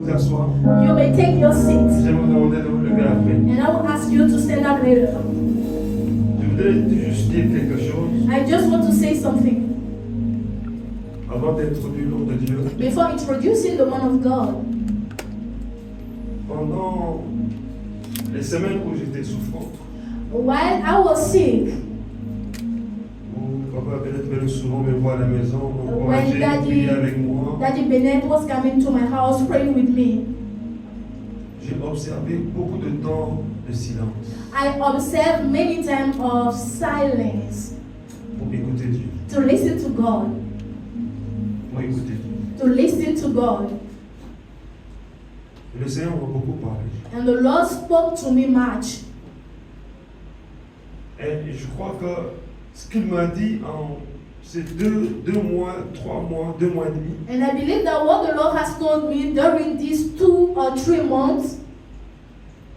Vous asseoir. You may take your seat. J'aimerais vous demander de vous lever après. And I will ask you to stand up later. Je voudrais juste dire quelque chose I just want to say something avant d'introduire l'homme de Dieu. before introducing the man of God. Pendant les semaines où j'étais souffrant, While I was sick, où papa peut-être venait souvent me voir à la maison, When m'encourager, Daddy- prier avec moi, Daddy Bennett was coming to my house praying with me. j'ai observé beaucoup de temps de silence I observed many times of silence pour écouter Dieu. to listen to God. Pour écouter Dieu. To listen to God. Et le Seigneur m'a beaucoup parlé. And the Lord spoke to me much. Et je crois que ce qu'il m'a dit en ces deux mois, 3 mois, 2 mois et demi, And I believe that what the Lord has told me during these 2 or 3 months,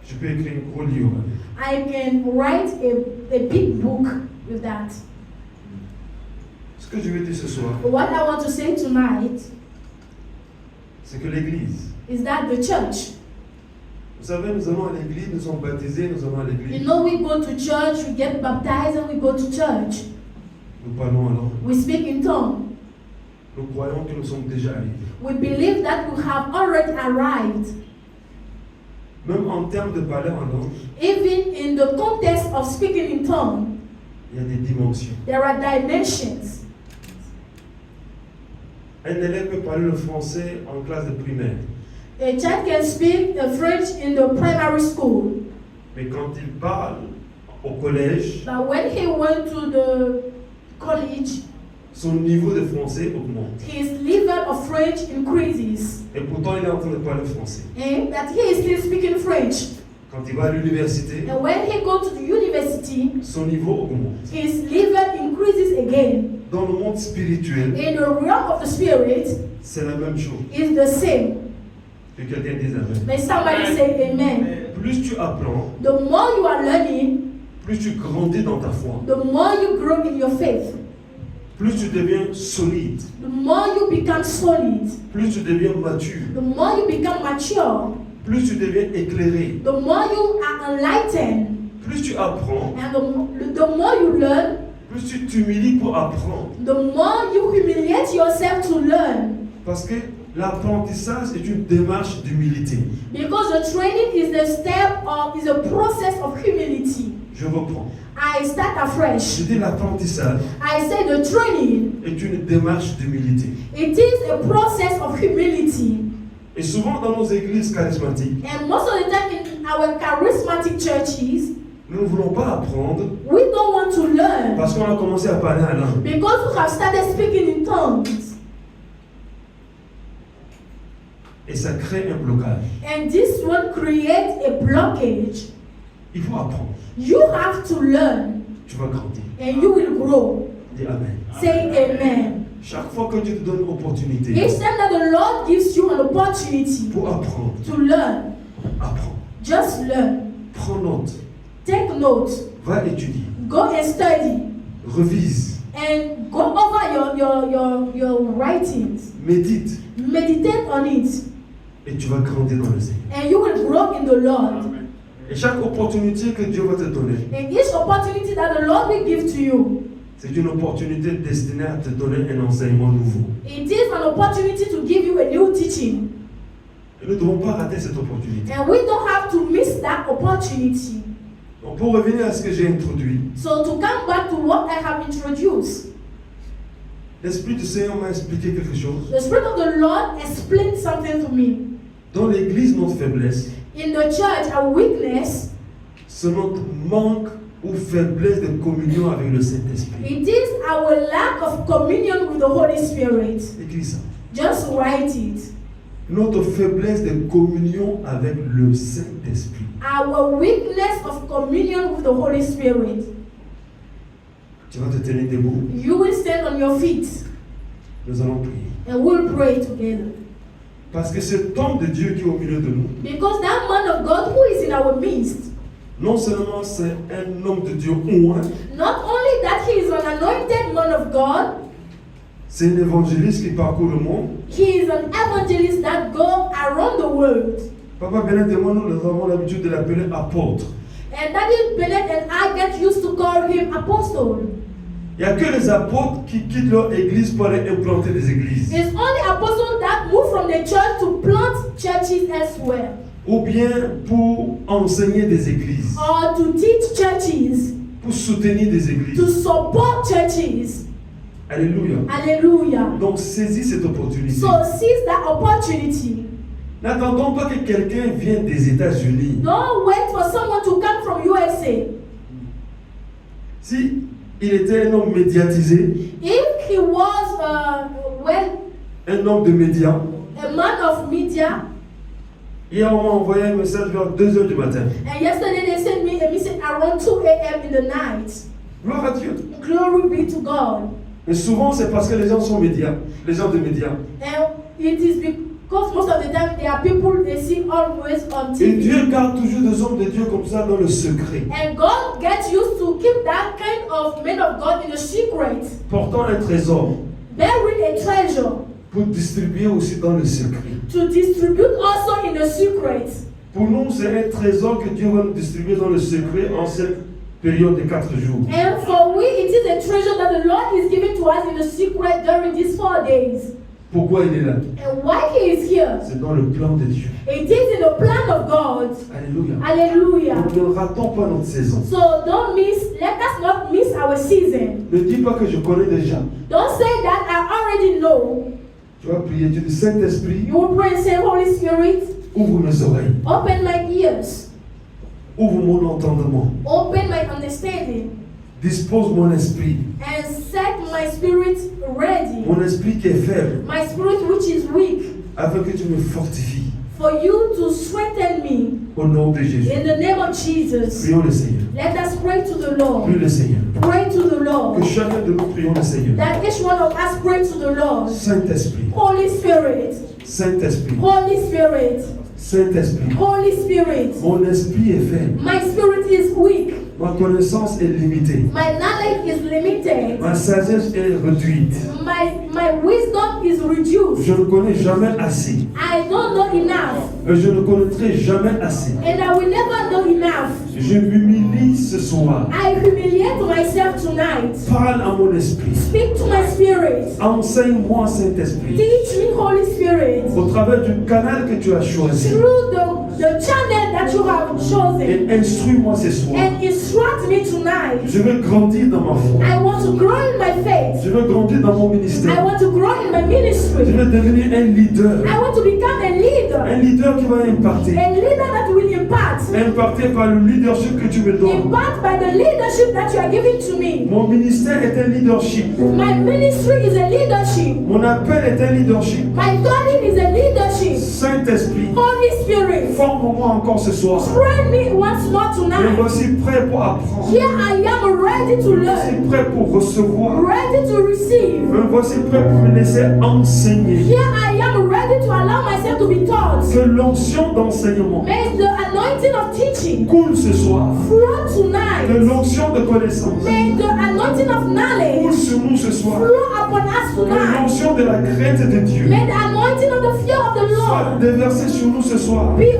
je peux écrire un gros livre avec. I can write a big book with that. Ce que je vais dire ce soir, What I want to say tonight c'est que l'Église, is that the church, vous savez, nous allons à l'Église, nous sommes baptisés, nous allons à you l'Église, know, we go to church, we get baptized, and we go to church. nous parlons en langue. We speak in tongue. Nous croyons que nous sommes déjà arrivés. We believe that we have already arrived. Même en termes de parler en langue, Even in the context of speaking in tongue, il y a des dimensions. there are dimensions. Un élève peut parler le français en classe de primaire, A child can speak French in the primary school, mais quand il parle au collège, but when he went to the college, son niveau de français augmente. his level of French increases, Et pourtant, il est en train de parler français. and that he is still speaking French. Quand il va à l'université, And when he goes to the university, son niveau augmente. his level increases again. Dans le monde spirituel, In the realm of the spirit, c'est la même chose. is the same. Que quelqu'un dise amen. May somebody say amen. Plus tu apprends, The more you are learning, plus tu grandis dans ta foi, the more you grow in your faith. plus tu deviens solide, The more you become solid, plus tu deviens mature, the more you become mature, plus tu deviens éclairé, the more you are enlightened, plus tu apprends, and the more you learn, plus tu t'humilies pour apprendre. the more you humiliate yourself to learn. Parce que l'apprentissage est une démarche d'humilité. Because the training is the step of, is a process of humility. Je reprends. I start afresh. Je dis l'apprentissage I say the training, est une démarche d'humilité. it is a process of humility. Et souvent dans nos églises charismatiques, And most of the time in our charismatic churches, nous ne voulons pas apprendre we don't want to learn parce qu'on a commencé à parler en langue. because we have started speaking in tongues. Et ça crée un blocage. And this one creates a blockage. Il faut apprendre. You have to learn Tu vas grandir. and you will grow. Dis Amen. Say amen. Chaque fois que Dieu te donne une opportunité Each time that the Lord gives you an opportunity pour apprendre, to learn, apprends. just learn. Prends note. Take note. Va étudier. Go and study. Revise. And go over your writings. Médite. Meditate on it. Et tu vas grandir dans le Seigneur. And you will grow in the Lord. Et chaque opportunité que Dieu va te donner, And each opportunity that the Lord will give to you, c'est une opportunité destinée à te donner un enseignement nouveau. it is an opportunity to give you a new teaching. Et nous ne devons pas rater cette opportunité. And we don't have to miss that opportunity. Donc pour revenir à ce que j'ai introduit, So to come back to what I have introduced, l'Esprit du Seigneur m'a expliqué quelque chose. the Spirit of the Lord explained something to me. Dans l'Église, notre faiblesse, In the church, our weakness, c'est notre manque ou faiblesse de communion avec le Saint-Esprit. it is our lack of communion with the Holy Spirit. Écris ça. Just write it. Notre faiblesse de communion avec le Saint-Esprit. Our weakness of communion with the Holy Spirit. Tu vas te tenir debout. You will stand on your feet Nous allons prier. and we'll pray together. Parce que cet homme de Dieu qui est au milieu de nous, Because that man of God who is in our midst, non seulement c'est un homme de Dieu oint, not only that he is an anointed man of God, C'est un évangéliste qui parcourt le monde. He is an evangelist that goes around the world. Papa Bennett et moi, nous avons l'habitude de l'appeler apôtre. And Daddy Bennett and I get used to call him apostle. Il n'y a que les apôtres qui quittent leur église pour aller implanter des églises. It's only apostles that move from the church to plant churches elsewhere. Ou bien pour enseigner des églises. Or to teach churches. Pour soutenir des églises. To support churches. Alléluia. Hallelujah. Donc saisis cette opportunité. So seize that opportunity. N'attendons pas que quelqu'un vienne des États-Unis. Don't wait for someone to come from USA. Si il était un homme médiatisé, If he was un homme de médias, a man of media, hier on m'a envoyé un message vers 2h du matin. and yesterday they sent me a message around 2 a.m. in the night. Gloire à Dieu. Glory be to God. Mais souvent c'est parce que les gens sont médias, les gens de médias. And it is because most of the time there are people they see always on Et TV. Dieu garde toujours des hommes de Dieu comme ça dans le secret, And God gets used to keep that kind of men of God in the secret, portant un trésor bearing a treasure pour distribuer aussi dans le secret. to distribute also in the secret. Pour nous, c'est un trésor que Dieu va nous distribuer dans le secret en cette période de 4 jours. And for we, it is a treasure that the Lord is giving to us in the secret during these 4 days. Pourquoi il est là? And why He is here? C'est dans le plan de Dieu. It is in the plan of God. Alléluia. Hallelujah. Donc ne ratons pas notre saison. So let us not miss our season. Ne dis pas que je connais déjà. Don't say that I already know. Tu vas prier, tu dis Saint-Esprit, You will pray and say, Holy Spirit, ouvre mes oreilles, open my ears, ouvre mon entendement, open my understanding, dispose mon esprit, and set my spirit ready. mon esprit qui est faible, My spirit which is weak, afin que tu me fortifies. for you to strengthen me. Au nom de Jésus. In the name of Jesus. Prions le Seigneur. Let us pray to the Prie Lord. le Seigneur. Pray to the Que Lord. chacun de nous prions le Seigneur. That each one of us pray to the Lord. Saint-Esprit, Holy Spirit. Saint-Esprit, Holy Spirit. Saint-Esprit. Holy Spirit. Mon esprit est faible. My spirit is weak. Ma connaissance est limitée. My knowledge is limited. Ma sagesse est réduite. My wisdom is reduced. Je ne connais jamais assez. I don't know enough. Et je ne connaîtrai jamais assez. And I will never know enough. Je m'humilie ce soir. I humiliate myself tonight. Parle à mon esprit. Speak to my spirit. Enseigne-moi, Saint-Esprit, Teach me, Holy Spirit. au travers du canal que tu as choisi. Through the channel that you have chosen. Et instruis-moi ce soir. And instruct me tonight. Je veux grandir dans ma foi. I want to grow in my faith. Je veux grandir dans mon I ministère. want to grow in my Je ministry. veux devenir un leader. I want to become a Un leader. leader qui va impacter. A leader that will impact. Impacté par le leadership que tu me donnes. Impact by the leadership that you are giving to me. Mon ministère est un leadership. My ministry is a leadership. Mon appel est un leadership. My calling is a leadership. Saint-Esprit, Holy Spirit, forme-moi encore ce soir. train me once more Je tonight. voici prêt pour apprendre. Here I am ready to Je learn, suis prêt pour recevoir. ready to receive. Me voici prêt pour me laisser enseigner. Here I am ready to allow myself to be taught. Que l'onction d'enseignement May the anointing of teaching coule ce soir. flow Que tonight. l'onction de connaissance May the anointing of coule knowledge sur nous ce soir. flow upon us Que tonight. l'onction de la crainte de Dieu May the anointing of the fear of the soit Lord déversée sur nous ce soir. be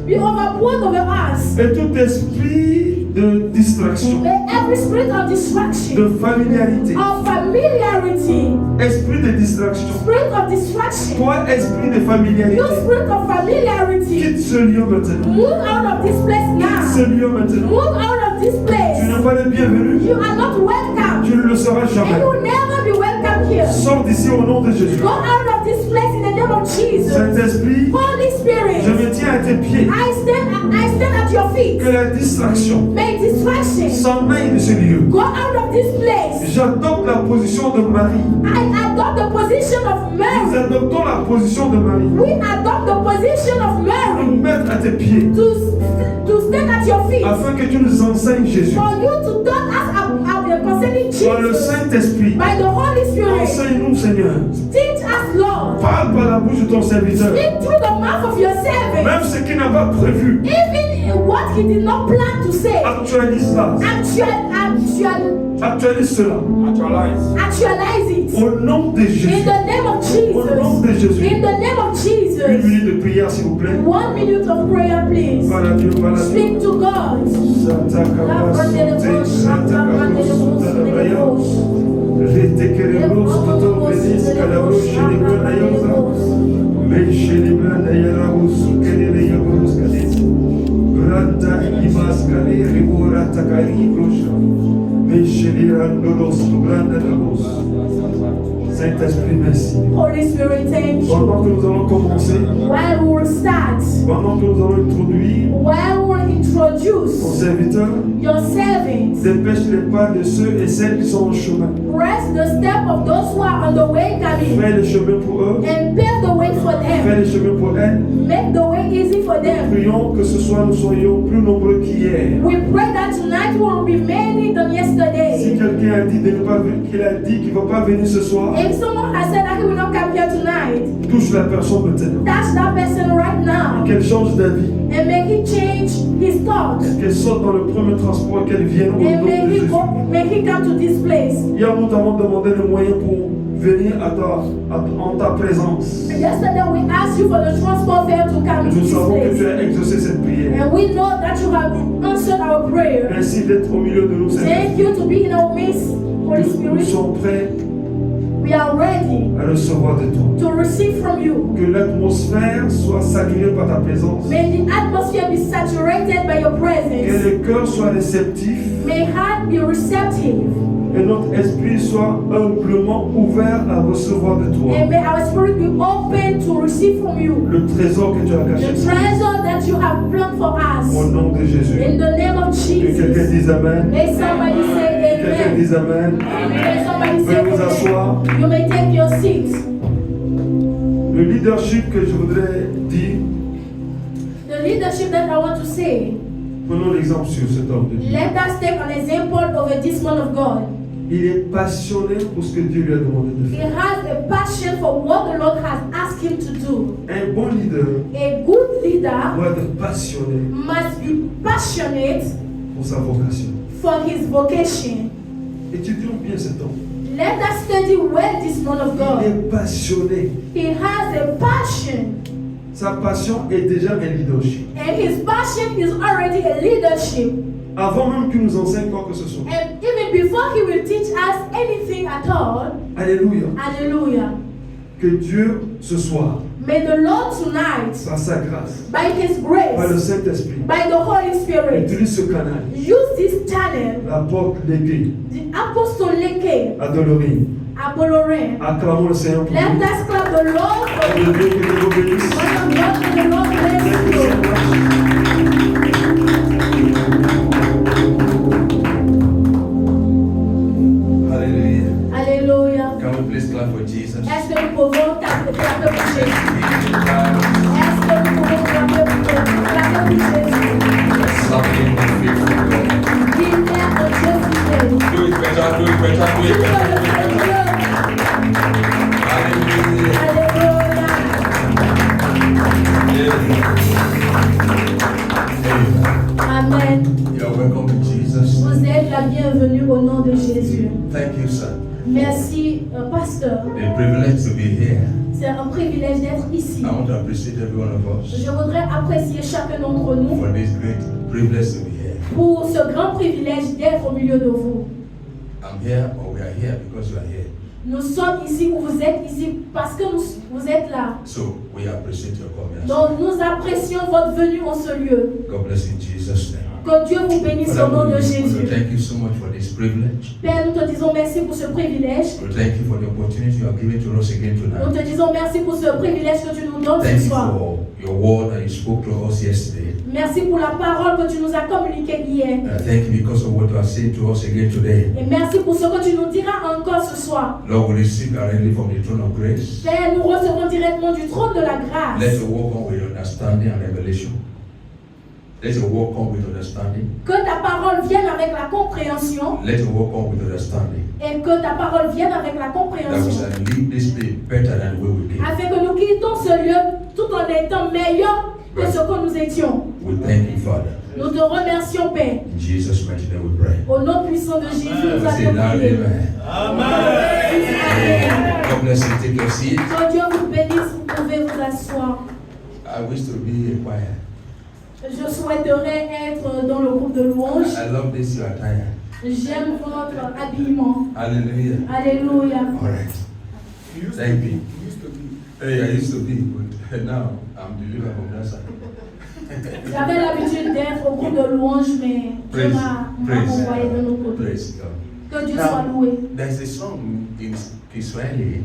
overpoured over us. Et tout esprit de distraction, May every spirit of distraction, de familiarité, of familiarity, esprit de distraction, spirit of distraction, toi esprit de familiarité, you spirit of familiarity, quitte ce lieu maintenant. move out of this place Quitte ce now. lieu maintenant. Move out of this Tu place. n'es pas le bienvenu. You are not welcome. Tu ne le seras And jamais. you will never be welcome here. Sors d'ici au nom de Jésus. Go out of this place in the name of Jesus. Saint-Esprit, Holy je Spirit, me tiens à tes pieds. I stand at your feet. Que la distraction May distraction s'en aille de ce lieu. go out of this place. J'adopte la position de Marie. I adopt the position of Nous Mary. adoptons la position de Marie. We adopt the position of Nous Mary mettre à tes pieds to stand at your feet. afin que tu nous enseignes Jésus. For you to tell us concerning Par le Jesus Saint-Esprit, by the Holy Spirit. enseigne-nous, Seigneur. Teach us, Lord. Parle par la bouche de ton serviteur. Speak through the mouth of your servant. Même ce qu'il n'a pas prévu, Even what he did not plan to say. actualise ça. Actualise cela. Actualize it. Au nom de Jésus. In the name of Au nom de Jesus. Jésus. In the name of Une Jesus. minute de prière, s'il vous plaît. 1 minute of prayer, please. Parle à Dieu, parle à Dieu. Speak to God. Saint-Esprit, merci. Holy Spirit, thank you. Pendant que nous allons commencer, While we will start, pendant que nous allons introduire while we will ton introduce serviteur, your servants, dépêche les pas de ceux et celles qui sont en chemin. rest the step of those who are on the way coming, Fais le chemin pour eux, and pave the way for fais them. le chemin pour elles. Make the way easy for them. Prions que ce soir nous soyons plus nombreux qu'hier. We pray that tonight will be many than Si yesterday. quelqu'un a dit de ne pas venir, qu'il a dit qu'il ne va pas venir ce soir, If someone has said that he will not come here tonight, touche la personne maintenant. touch that person right now Qu'elle change d'avis, and make he change his thoughts. qu'elle sorte dans le premier transport, qu'elle vienne au And nom de Jésus. may he come to this place. Hier, nous t'avons demandé les moyens pour venir en ta présence. Yesterday we asked you for the transport fare to come to Nous this savons que tu place. as exaucé cette prière. And we know that you have answered our prayer. Merci d'être au milieu de nous, Seigneur. Thank you to be in our midst, Holy Nous Spirit. sommes prêts We are ready à recevoir de toi. to receive from you. Que l'atmosphère soit saturée par ta présence. May the atmosphere be saturated by your Que presence. le cœur soit réceptif May heart be receptive. et notre esprit soit humblement ouvert à recevoir de toi And may our spirit be open to receive from you le trésor que tu as the caché. treasure that you have planned for Au us. nom de Jésus. In the name of Que quelqu'un Jesus. dise Amen. May somebody say Quelqu'un amen. dise Amen. May somebody say Veuillez vous asseoir. amen. You may take your seats. Le leadership que je voudrais dire, The leadership that I want to say, prenons l'exemple sur cet homme de Dieu. let us take an example of this man of God. Il est passionné pour ce que Dieu lui a demandé de He faire. has a passion for what the Lord has asked him to do. Un bon leader A good leader doit être passionné must be passionate pour sa vocation. for his vocation. Étudions bien cet homme. Let us study well this man of Il God. est passionné. He has a passion, Sa passion est déjà un leadership. and his passion is already a leadership. Avant même qu'il nous enseigne quoi que ce soit. And even before he will teach us anything at all, Alléluia. hallelujah. Que Dieu ce soir, May the Lord tonight, par sa grâce, by his par le grace, Saint-Esprit, by the Holy Spirit, utilise ce canal, use this channel, apporte l'épée the apostolic à Dolorie. Apollorin. Acclamons le Seigneur pour Let lui. us clap the Lord for Que Dieu vous bénisse. man of God, may the Lord bless you. Hallelujah. Alléluia. Can we please clap for Jesus? Est-ce que nous pouvons clapper pour Jésus? Something Est-ce que nous pouvons clapper pour Jésus? faithful God. Il est un Dieu fidèle. Do it better, do it better, do Il it peut better, le do it faire better. mieux. Hallelujah. Alléluia. Amen. You are welcome to Jesus. Vous êtes la bienvenue au nom de Jésus. Thank you, sir. Merci, pasteur. A privilege to be here. C'est un privilège d'être ici. I want to appreciate every one of us Je voudrais apprécier chacun d'entre nous for this great privilege to be here. pour ce grand privilège d'être au milieu de vous. I'm here, or we are here because you are here. Nous sommes ici ou vous êtes ici parce que vous êtes là. So we appreciate your coming. Donc nous apprécions votre venue en ce lieu. God bless you in Jesus' name. Que Dieu vous bénisse au nom de Jésus. Thank you so much for this privilege. Père, nous te disons merci pour ce privilège. Thank you for the opportunity you have given to us again Nous tonight. te disons merci pour ce privilège que tu nous donnes Thank ce you soir. for your word that you spoke to us yesterday. Merci pour la parole que tu nous as communiquée hier. Thank you because of what you are saying to us again today. Et merci pour ce que tu nous diras encore ce soir. Lord, we receive directly from the throne of grace. Père, nous recevons directement du trône de la Let grâce. us walk on with understanding and revelation. Let your word come with understanding. Que ta parole vienne avec la compréhension. Let your word come with understanding. Et que ta parole vienne avec la That we compréhension. shall leave this place better than the way we came. Afin que nous quittons ce lieu tout en étant meilleurs que ce que nous étions. We thank you, Father. Nous te remercions, Père. In Jesus' mighty name we pray. Au nom puissant de Jésus, nous Say allons loud, prier. amen. God bless you. Take your seat. Que Dieu vous bénisse, vous pouvez vous asseoir. I wish to be a choir. Je souhaiterais être dans le groupe de louange. I love this, your attire. J'aime votre habillement. Hallelujah. Alléluia. All right. Thank you. Hey, I used to be, but now I'm delivered from that side. J'avais l'habitude d'être au groupe de louange, mais Dieu m'a envoyé de l'autre côté. Praise God. Que Dieu soit loué. There's a song in Kiswahili.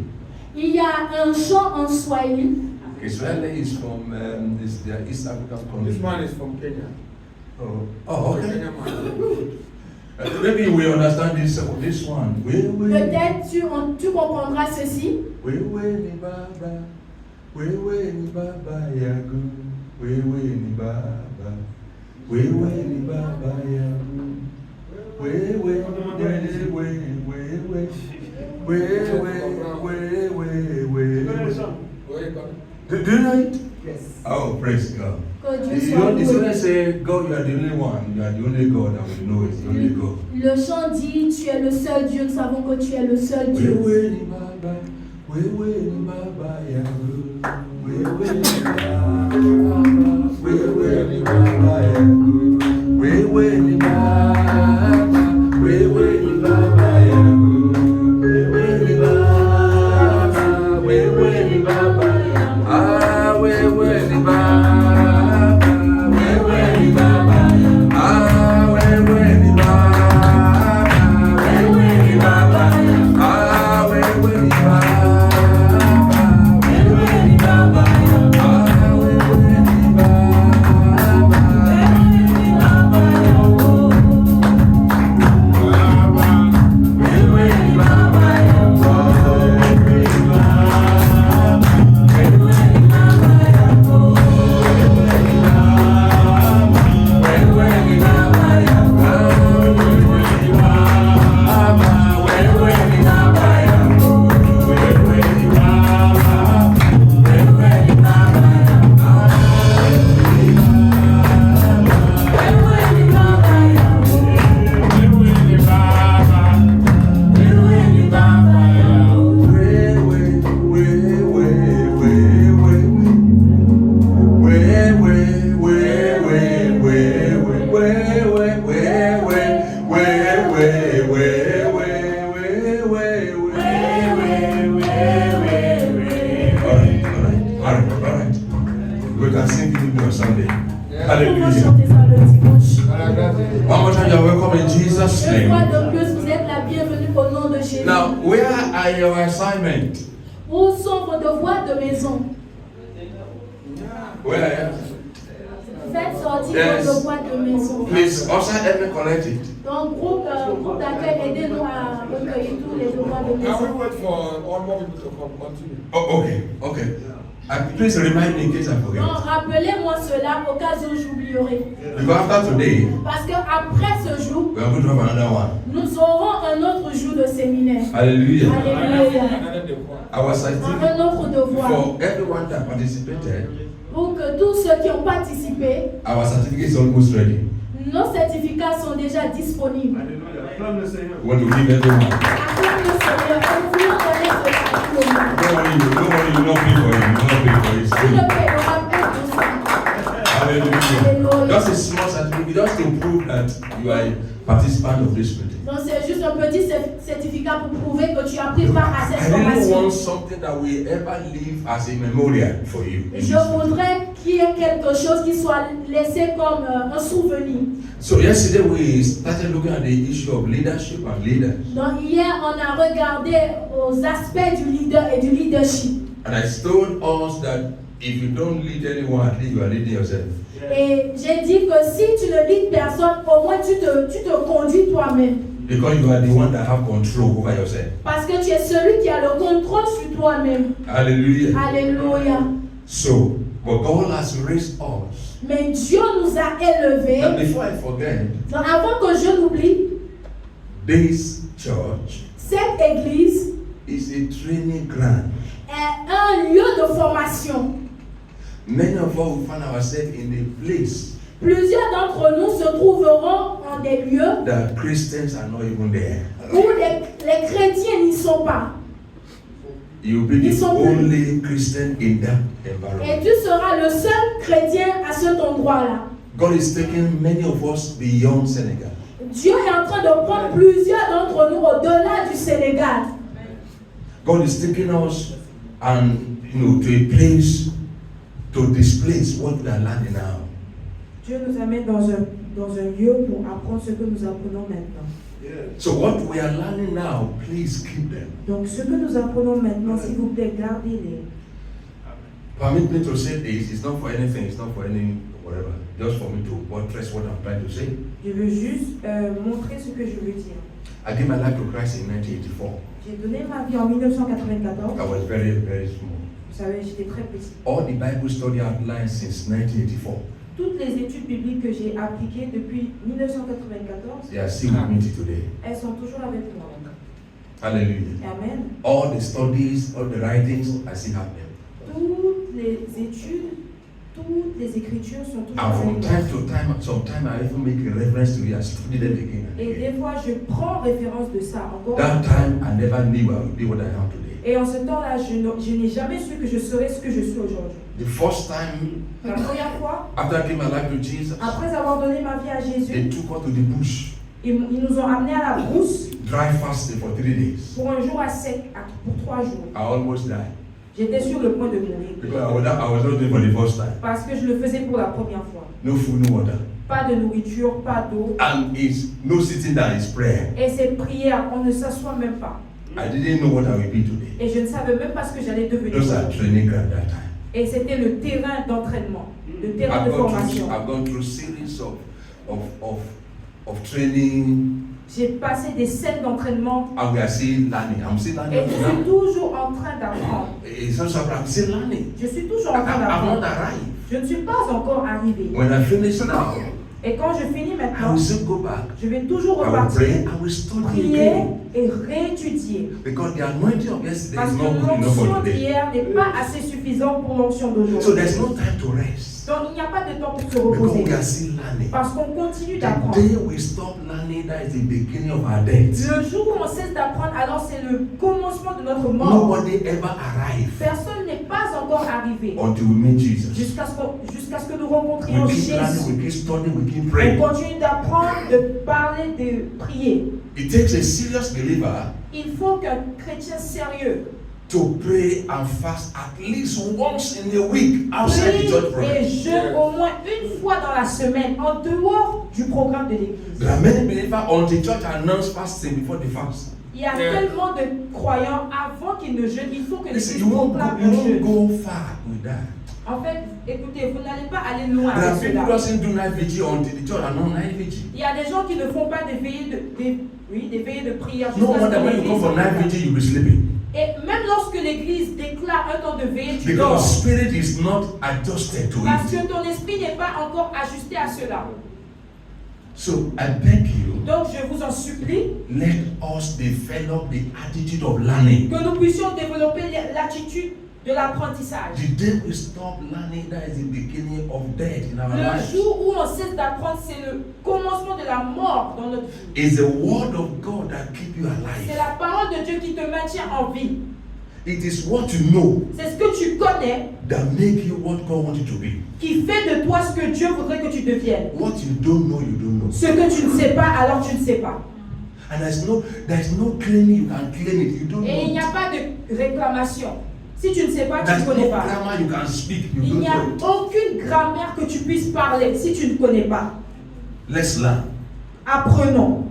Il y a un chant en Swahili. Kiswahili is from is the East African country. This man is from Kenya. Oh, okay. Kenya man. Maybe we understand this one. Peut-être tu comprendras ceci. Wewe ni baba, wewe ni baba yangu, wewe ni baba, wewe ni baba yangu, wewe, Do you know it? Yes. Oh, praise God. Que Dieu You soit know, it's when I loué. say, God, you are the only one, you are the only God, and we know it's the only God. Le chant dit, tu es le seul Dieu, nous savons que tu es le seul Dieu. Wewe ni baba, wewe ni baba yangu, wewe ni baba, wewe ni baba yangu, wewe ni baba, wewe ni baba yangu, wewe ni baba, wewe ni baba, ah, wewe ni baba, wewe ni baba, ah, wewe ni baba, wewe ni baba, ah, wewe ni baba, ah, wewe ni We can sing it on Sunday. On va Hallelujah. chanter ça le dimanche. One more time, you are welcome in Jesus' Une fois name. de plus, vous êtes la bienvenue au nom de Jésus. Now, where are your assignments? Où sont vos devoirs de maison? Where? Faites sortir Yes. vos devoirs de maison. Please, also help me collect it. Donc, groupe d'accueil, aidez-nous à recueillir tous les devoirs de Can we maison. wait for all more people to come? Continue. Oh, okay. Please remind me in case I forget. Donc, rappelez-moi cela au cas où j'oublierai. Because after today, Parce qu'après ce jour, we are going to have another one. nous aurons un autre jour de séminaire. Hallelujah. Alléluia. Another day. Our certificate Un autre devoir. for everyone that participated, Pour que tous ceux qui ont participé, our certificate is almost ready. nos certificats sont déjà disponibles. Alléluia. Acclame le Seigneur. We want to give everyone. Acclame le Seigneur. Et nous voulons donner cela à tout le monde. Don't worry, you not pay for it. You not pay for it. It's Tout free. le pays aura paix pour ça. Hallelujah. Just a small certificate, just to prove that you are a participant of this meeting. Donc c'est juste un petit certificat pour prouver que tu as pris part à cette I really formation. want something that will ever live as a memorial for you. in Je this meeting. voudrais qu'il y ait quelque chose qui soit laissé comme un souvenir. So yesterday we started looking at the issue of leadership and leaders. Donc hier, on a regardé aux aspects du leader et du leadership. And I told us that if you don't lead anyone, at least you are leading yourself. Et j'ai dit que si tu ne leads personne, au moins tu te conduis toi-même. Because you are the one that have control over yourself. Parce que tu es celui qui a le contrôle sur toi-même. Hallelujah. Alléluia. So But God has raised us. Mais Dieu nous a élevés. And before I forget, Donc avant que je n'oublie, this church cette église is a training ground. est un lieu de formation. Many of us will find ourselves in a place Plusieurs d'entre nous se trouveront en des lieux that Christians are not even there. où les chrétiens n'y sont pas. You'll be Ils the sont plus. only Christian in that Et environment. tu seras le seul chrétien à cet endroit-là. God is taking many of us beyond Senegal. Dieu est en train de prendre plusieurs d'entre nous au-delà du Sénégal. God is taking us and to a place to displace what we are learning now. Dieu nous amène dans un lieu pour apprendre ce que nous apprenons maintenant. So what we are learning now, please keep them. Donc ce que nous apprenons maintenant, s'il vous plaît, gardez-les. Permit me to say this, it's not for anything, it's not for any whatever. Just for me to buttress what I'm trying to say. Je veux juste montrer ce que je veux dire. I gave my life to Christ in 1984. J'ai donné ma vie en 1994. I was very, very small. Vous savez, j'étais très petit. All the Bible study outlines since 1984, Toutes les études bibliques que j'ai appliquées depuis 1994, they are still with me till today. elles sont toujours avec moi. Hallelujah. Amen. All the studies, all the writings, I still have them. Toutes les études, toutes les écritures sont toujours And from avec time moi. to time, sometimes I even make a reference to it. I study them again and Et again. des fois, je prends référence de ça encore. That time, I never knew I would be what I am today. Et en ce temps-là, je n'ai jamais su que je serais ce que je suis aujourd'hui. The first time, La première fois, after I gave my life to Jesus, après avoir donné ma vie à they Jésus, took us to the bush, ils nous ont amenés à la brousse dry fasting for 3 days. pour un jour à sec, pour 3 jours. I almost died J'étais sur le point de mourir because I was not doing it for the first time. parce que je le faisais pour la première fois. No food, no water, Pas de nourriture, pas d'eau. and it's no sitting down. It's prayer. Et c'est prière, on ne s'assoit même pas. I didn't know what I would be today. Et je ne savais même pas ce que j'allais devenir. Those are training ground that time. Et c'était le terrain d'entraînement, le terrain de formation. I've gone through series of training, J'ai passé des scènes d'entraînement and we are still learning. I'm still et learning je suis now. toujours en train d'apprendre. It's not something I'm still learning. Je suis toujours en train I've not d'apprendre. arrived. Je ne suis pas encore arrivé. When I finish now, Et quand je finis I maintenant, will still go back. je vais toujours I will pray. repartir, I will study prier again. et réétudier. Because the anointing of yesterday Parce is que not good enough for l'onction today. d'hier n'est pas assez suffisante pour l'onction So d'aujourd'hui. there's no time to rest. Donc il n'y a pas de temps pour se Because reposer. we are still learning. Parce qu'on continue The d'apprendre. day we stop learning, that is the beginning of our death. Le jour où on cesse d'apprendre, alors c'est le commencement de notre mort. Nobody ever arrived Personne n'est pas encore arrivé until we meet Jesus. jusqu'à ce que nous rencontrions We keep learning, Jésus. we keep studying, we keep On praying. continue d'apprendre, de parler, de prier. It takes a serious believer Il faut qu'un chrétien sérieux to pray and fast at least once in a week outside the church prie et program. jeûne au moins une fois dans la semaine, en dehors du programme de l'église. There are many believers on the church announce fasting before the fast. Il y a tellement de croyants avant qu'ils ne jeûnent, il faut que Listen, l'église proclame un jeûne. go far with that. En fait, écoutez, vous n'allez pas aller loin There are avec people who cela. doesn't do night vigil until the church announce night vigil. Il y a des gens qui ne font pas des veillées des veillées de prière No jusqu'à ce wonder que when you l'église come for night proclame. vigil, you'll be sleeping. Et même lorsque l'église déclare un temps de veillée, tu Because dors. spirit is not adjusted to Parce it. que ton esprit n'est pas encore ajusté à cela. So I beg you, Donc je vous en supplie let us develop the attitude of learning. que nous puissions développer l'attitude de l'apprentissage. The day we stop learning, that is the beginning of death in our Le lives. jour où on cesse d'apprendre, c'est le commencement de la mort dans notre vie. It's the word of God that keep you C'est alive. la parole de Dieu qui te maintient en vie. It is what you know C'est ce que tu connais that make you what God wants you to be. qui fait de toi ce que Dieu voudrait que tu deviennes. What you don't know, you don't know. Ce que tu ne sais pas, alors tu ne sais pas. And there's no claiming you can claim it. You don't Et il n'y know. a pas de réclamation. Si tu ne sais pas, tu There's ne no connais pas. grammar you can speak. You Il don't n'y a know it. aucune grammaire que tu puisses parler si tu ne connais pas. Let's learn. Apprenons.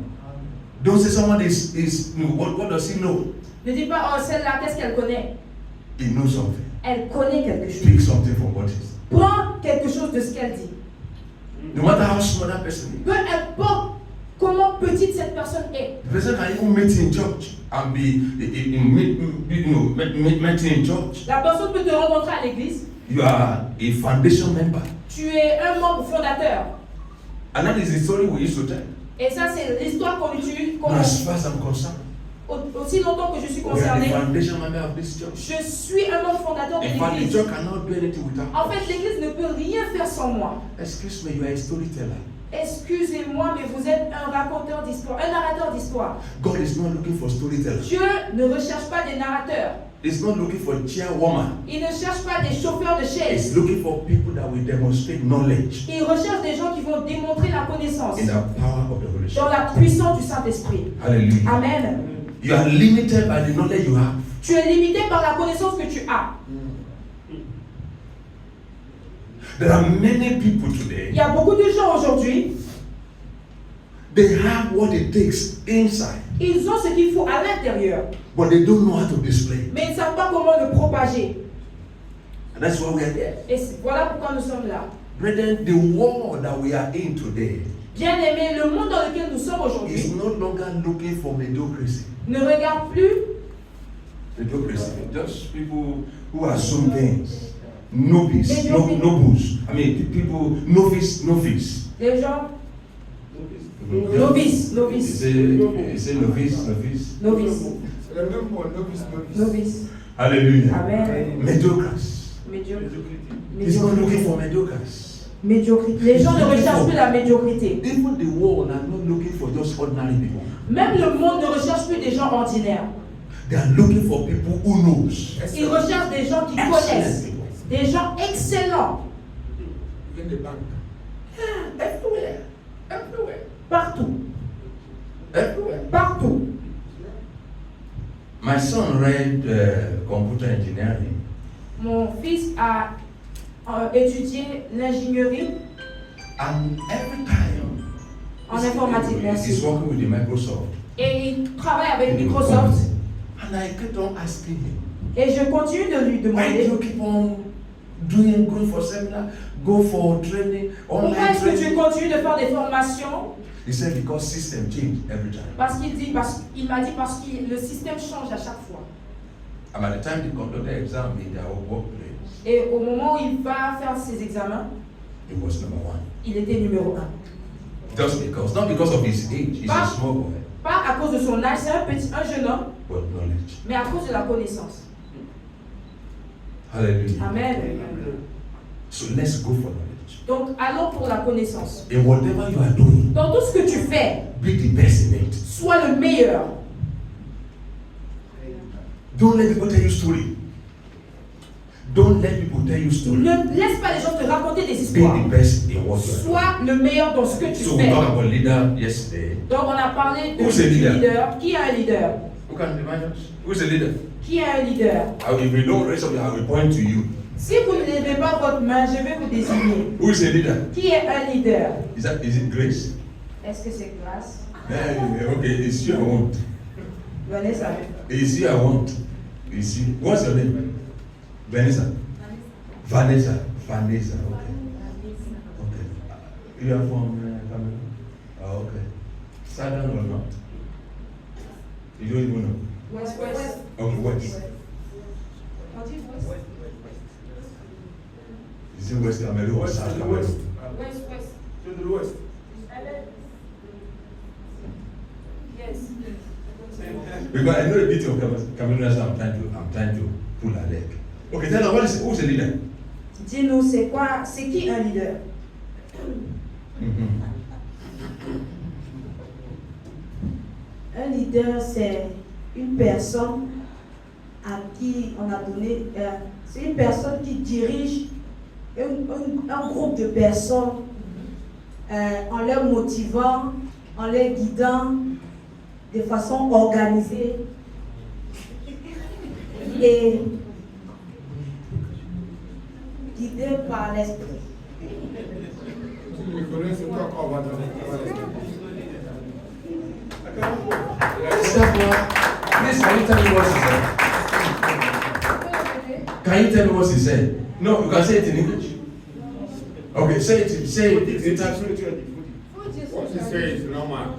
Don't say someone is no. What does he know? Ne dis pas, oh celle-là, qu'est-ce qu'elle connaît? He knows something. Elle connaît quelque chose. Pick something from what is. Prends quelque chose de ce qu'elle dit. No matter how small that person is. Peu importe comment petite cette personne est. The person can even meet in church and be met in church La personne peut te rencontrer à l'église You are a foundation member. Tu es un membre fondateur. And that is the story we used to tell. Et ça, c'est l'histoire qu'on utilise. As far as I'm concerned, Aussi longtemps que je suis we are the concerné, foundation member of this church. je suis un membre fondateur de In fact, the l'église. church cannot do anything without En fait, us. l'église ne peut rien faire sans moi. Excuse me, you are a storyteller. Excusez-moi, mais vous êtes un raconteur d'histoire, un narrateur d'histoire. God is not looking for storytellers. Dieu ne recherche pas des narrateurs. He's not looking for chairwoman. Il ne cherche pas des chauffeurs de He's chaises. looking for people that will demonstrate knowledge Il recherche des gens qui vont démontrer la connaissance in the power of the Holy dans Spirit. la puissance du Saint-Esprit. Hallelujah. Amen. You are limited by the knowledge you have. Tu es limité par la connaissance que tu as. There are many people today, Il y a beaucoup de gens aujourd'hui, they have what it takes inside, ils ont ce qu'il faut à l'intérieur, but they don't know how to display it. mais ils ne savent pas comment le propager. And that's why we are here. Et voilà pourquoi nous sommes là. Brethren, the world that we are in today Bien aimé, le monde dans lequel nous sommes is aujourd'hui no longer looking for mediocrity. ne regarde plus Mediocrity. Just people who assume things. Novice, Mediocrity. nobles. I mean, people, novice. les gens You novices, novices, say novice. novices, C'est le même mot, novice. novices. Hallelujah. Amen. Mediocres. He's not looking for mediocres. Médiocrité. Les gens ne recherchent plus la médiocrité. Even the world are not looking for just ordinary people. Même le monde ne recherche plus des gens ordinaires. They are looking for people who knows. Ils recherchent des gens qui Excellent connaissent, people. des gens excellents, In the bank. Everywhere. partout, Everywhere. partout. My son read computer engineering, Mon fils a étudié l'ingénierie and every time en informatique, he's merci. working with the Microsoft. Et il travaille avec in the Microsoft. company. And I kept on asking him, Et je continue de lui why do demander, you keep on going for seminar, go for training, pourquoi online est-ce que tu training? continues de faire des formations? He said, because system change every time. Parce qu'il m'a dit parce que le système change à chaque fois. And by the time they conduct the exam in their workplace, Et au moment où il va faire ses examens, he was number one. il était numéro 1. Just because, not because of his age, he's a Pas- small boy, Pas à cause de son âge, c'est un jeune homme, but knowledge. mais à cause de la connaissance. Hallelujah. Amen. So let's go for knowledge. Donc allons pour la connaissance. In whatever you are doing, Dans tout ce que tu fais, be the best in it. sois le meilleur. Don't let people tell you story. Don't let people tell you story. Ne laisse pas les gens te raconter des Be histoires. the best in what you are doing. Sois le meilleur dans ce que tu So we fais. talked about leader yesterday. Donc on a parlé Who's a du leader? leader. Qui est un leader? Who can remind us? Who's the leader? Qui est un leader? If you don't raise up, I will point to you. Si vous ne levez pas votre main, je vais vous désigner. Who is a leader? Qui est un leader? Is it Grace? Est-ce que c'est Grace? Okay, it's you I want. Vanessa. It's you I want. It's you. What's your name? Vanessa. Vanessa. Okay. Okay. You are from Cameroon? Oh, okay. Southern or not? You don't even know. West. Okay, West. Is it West Cameroon or West South to the Cameroon? west. West. To the west. Yes. Because I know a bit of Cameroon, so I'm trying to pull her leg. Okay, tell her who's the leader? Dis-nous, c'est qui un leader? Un leader, c'est une personne à qui on a donné, c'est une personne qui dirige un groupe de personnes en leur motivant, en les guidant de façon organisée et guidée par l'esprit. Si tu me connais, c'est toi qu'on va donner. Please, can you tell me what she said? Can you tell me what she said? No, you can say it in English. Okay, say it in time. What you say is normal.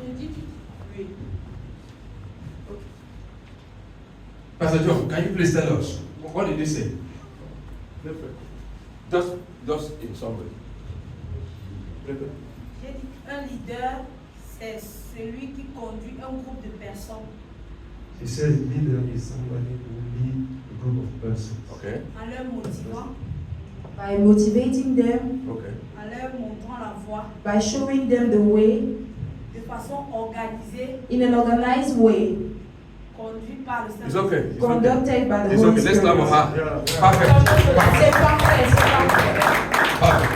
Pastor John, can you please tell us? What did he say? Just in summary. J'ai dit un leader, c'est celui qui conduit un groupe de personnes He says leader is somebody who lead a group of persons. Okay. en leur motivant, By motivating them, Okay. en leur montrant la voie by showing them the way de façon organisée, in an organized way, conduit par le It's Saint-Esprit. okay. It's okay. conducted by the It's Holy okay. Let's clap Spirit. for her. Yeah. Perfect. C'est parfait, c'est parfait. Perfect.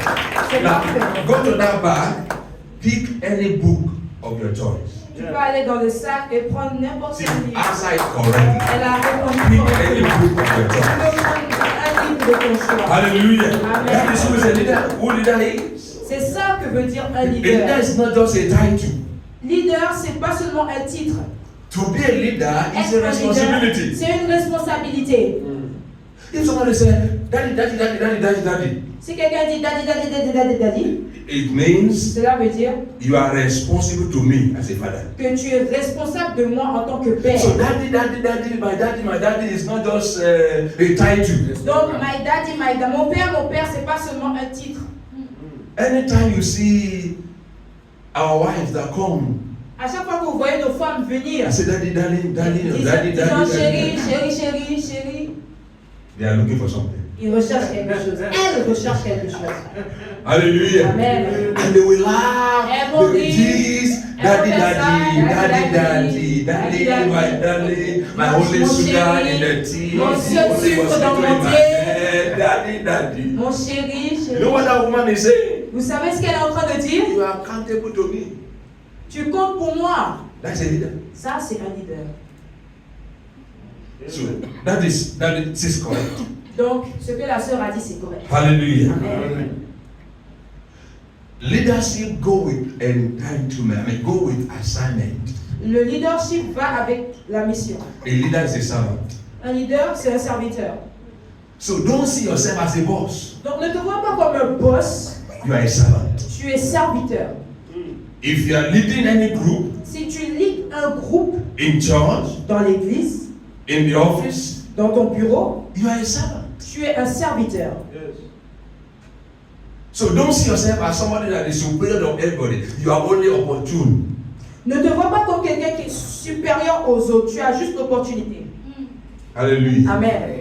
C'est Now, parfait. go to that bag, pick any book of your choice. Tu peux aller dans le sac et prendre n'importe See, quel livre. answer it correctly. Elle a répondu Pick any correctement. book of your Tu choice. peux prendre un livre de ton choix. Hallelujah. Amen. That is who is a leader. Who leader is. C'est ça que veut dire un A leader leader. is not just a title. Leader, c'est pas seulement un titre. To be a leader is Être a un leader, responsibility. c'est une responsabilité. If somebody says, daddy, daddy, daddy, daddy, daddy, daddy, Si quelqu'un dit daddy, daddy, daddy, daddy, daddy, it means cela veut dire you are responsible to me as a father. que tu es responsable de moi en tant que père. So daddy, daddy, daddy, my daddy is not just a title. Donc, my daddy, mon père, c'est pas seulement un titre. Anytime you see our wives that come, À chaque fois que vous voyez nos femmes venir, I say daddy, darling, daddy, disant daddy, daddy, chérie, daddy. chérie, chérie, They are looking for something. ils recherchent quelque chose. Elles recherchent quelque chose. Hallelujah. Amen. And they will laugh. Elles They vont will rire. tease. Elles Daddy, vont faire ça. daddy, daddy, daddy, daddy, my darling, my only Mon sugar chéri, in the tea, mon seul only sucre mosquito dans in mon my thé. bed, daddy, daddy. Mon chéri, You know what that woman is saying? Vous savez ce qu'elle est en train de dire? You are accountable to me. Tu comptes pour moi. That's a leader. Ça, c'est un leader. So that is correct. Donc, ce que la sœur a dit, c'est correct. Hallelujah. Amen. Leadership go with entitlement. I mean, go with assignment. Le leadership va avec la mission. A leader is a servant. Un leader, c'est un serviteur. So don't see yourself as a boss. Donc, ne te vois pas comme un boss, You are a servant. tu es serviteur. If you are leading any group Si tu leads un groupe in church, dans l'église, in the office, dans ton bureau, you are a servant. tu es un serviteur. Yes. So don't see yourself as somebody that is superior to everybody. You are only opportune. Ne te vois pas comme quelqu'un qui est supérieur aux autres, tu as juste l'opportunité. Hallelujah. Amen.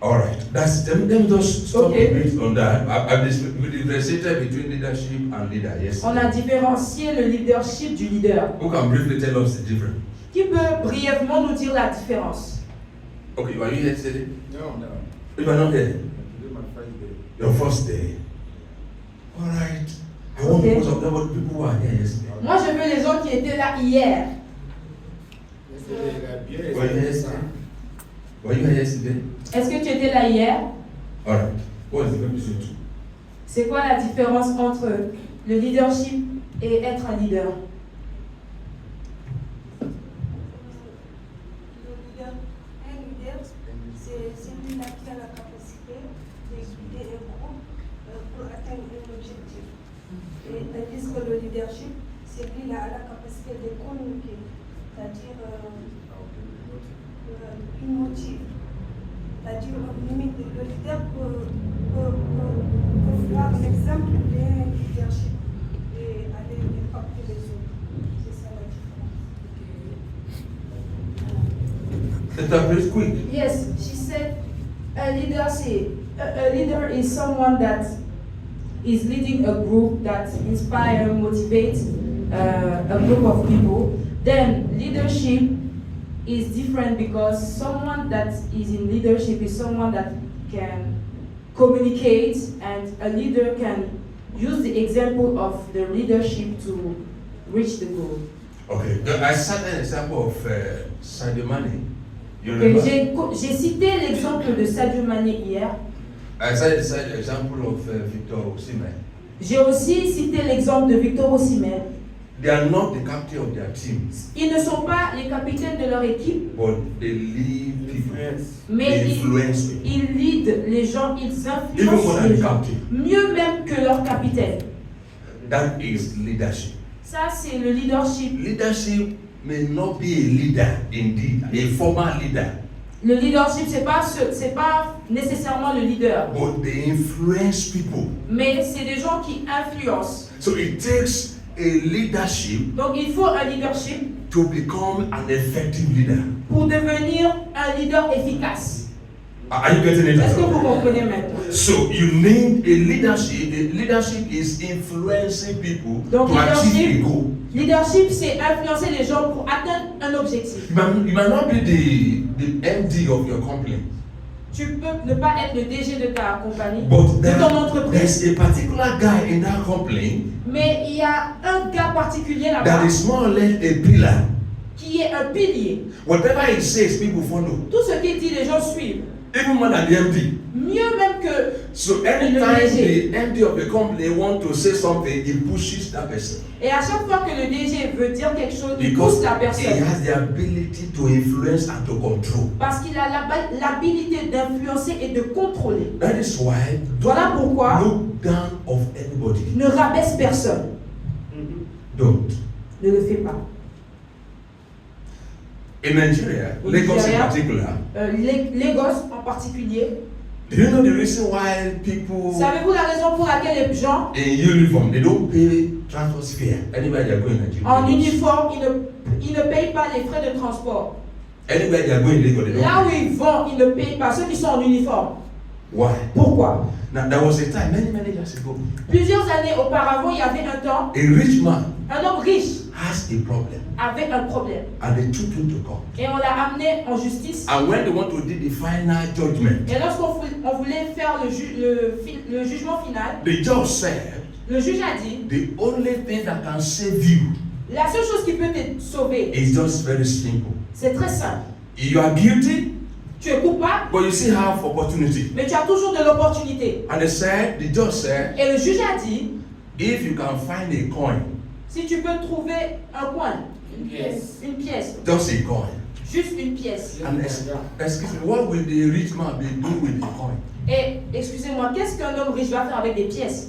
All right. Let me just stop Okay. a bit on that. I've differentiated between leadership and leader. Yes. On a différencié le leadership du leader. Who can briefly tell us the difference? Qui peut brièvement nous dire la différence? Okay. Were you here today? No. You were not here. This is my first day. Your first day. All right. I want Okay. most of them, but people who are here yesterday. Moi, je veux les gens qui étaient là hier. Yesterday, like, yeah, Were you here yesterday? Were you here yesterday? Est-ce que tu étais là hier? All right. What is the difference between the two? C'est quoi la différence entre le leadership et être un leader? Un leader, c'est celui-là qui a la capacité de guider un groupe pour atteindre un objectif. Et tandis que le leadership, c'est lui-là a la capacité de communiquer, c'est-à-dire une motive. C'est-à-dire le leader peut voir l'exemple d'un leadership et aller impacter les autres. C'est ça la différence. Establish quick. Yes, she said a leader is someone that is leading a group that inspire, motivates a group of people. Then leadership is different because someone that is in leadership is someone that can communicate, and a leader can use the example of the leadership to reach the goal. Okay. I cite an example of Sadio Mane. You Et remember? j'ai cité l'exemple de Sadio Mané hier. I cited the example of Victor Osimhen. J'ai aussi cité l'exemple de Victor Osimhen. They are not the captain of their teams, Ils ne sont pas les capitaines de leur équipe, but they lead people. mais They influence people. ils leadent les gens, ils Even more influencent than les the gens. captain. Mieux même que leur capitaine. That is leadership. Ça, c'est le leadership. Leadership may not be a leader indeed, a formal leader. Le leadership, c'est pas nécessairement le leader, but they influence people. mais c'est des gens qui influencent. So it takes a leadership Donc il faut un leadership to become an effective leader. pour devenir un leader efficace. Are you getting it? Est-ce que vous comprenez maintenant? So you need a leadership. A leadership is influencing people Donc to achieve a goal. leadership, c'est influencer les gens pour atteindre un objectif. You might not be the MD of your company, Tu peux ne pas être le DG de ta compagnie, but de ton entreprise, there's a particular guy in that company mais il y a un gars particulier that là-bas is more or less a pillar. qui est un pilier. Whatever he says, people follow. Tout ce qu'il dit, les gens suivent. Even more than the MD. Mieux même que So anytime the MD of the company wants to say something, he pushes that person. et à chaque fois que le DG veut dire quelque chose, il pousse Because la he personne. has the ability to influence and to control. Parce qu'il a l'habilité d'influencer et de contrôler. That is why Voilà pourquoi look down of anybody. ne rabaisse personne. Don't. Ne le fais pas. In Nigeria, Au Lagos in Nigeria, particular, Lagos en particulier. do you know the reason why people Savez-vous la raison pour laquelle les gens in uniform, they don't pay transport fare anywhere they are going in Nigeria? en uniforme, ils ne payent pas les frais de transport. Anywhere they are going in Lagos, they don't Là où pay. ils vont, ils ne payent pas. Ceux qui sont en uniforme. Why? Pourquoi? Now, there was a time, many years ago, Plusieurs années auparavant, il y avait un temps, a rich man un homme riche has a problem avait un problème. and they took him to court. Et on l'a amené en justice. And when they want to do the final judgment, Et lorsqu'on voulait faire le jugement final, the judge said, le juge a dit, the only thing that can save you la seule chose qui peut te sauver, is just very simple. c'est très simple. You are guilty, Tu es coupable, but you still have opportunity. mais tu as toujours de l'opportunité. And the judge said, Et le juge a dit, if you can find a coin, si tu peux trouver un coin, une pièce, just a coin. juste une pièce. And excuse me, what will the rich man be doing with the coin? Et excusez-moi, qu'est-ce qu'un homme riche va faire avec des pièces?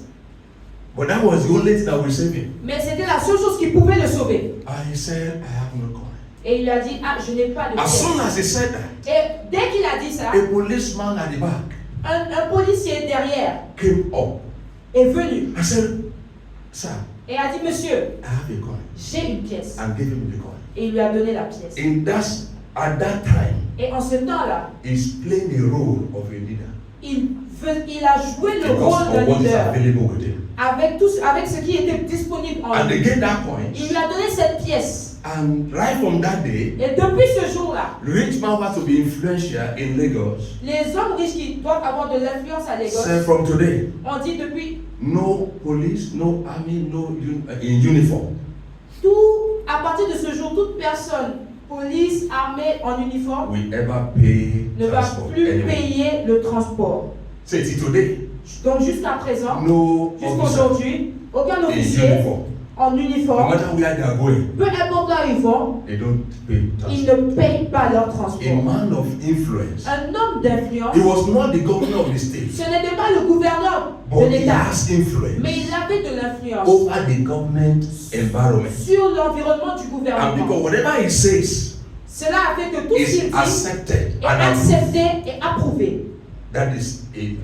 But that was the only thing that will save him. Mais c'était la seule chose qui pouvait le sauver. And he said, I have no coin. Et il a dit, ah, je n'ai pas de As pièces. soon as he said that, Et dès qu'il a dit ça, a policeman at the back un policier derrière came up est venu and said, Sir, et a dit, monsieur, I have a coin. j'ai une pièce. And gave him the coin. Et il lui a donné la pièce. At that time, Et en ce temps-là, he's playing the role of a leader. il a joué le Because rôle d'un of what is leader available with him. avec ce qui était disponible en And they lui. gave that coin. Il lui a donné cette pièce. And right from that day, Et depuis ce jour-là, the rich man was to be influential in Lagos. les hommes riches qui doivent avoir de l'influence à Lagos, Say from today, on dit depuis no police, no army, in uniform. à partir de ce jour, toute personne, police, armée, en uniforme, We ever pay ne va transport plus anymore. payer le transport. Say till today, Donc jusqu'à présent, no jusqu'à officer aujourd'hui, aucun in officier uniform. en No uniforme, matter where they are going, peu importe là où ils vont, they don't pay ils transport. ne payent pas leur A transport. man of influence. Un homme d'influence, He was not the governor of the state, ce n'était pas le gouverneur de but he l'État, has influence mais il avait de l'influence over the government environment. sur l'environnement du And gouvernement. because whatever he says Cela a fait que tout ce qu'il is dit accepted est and approved, accepté et approuvé. that is a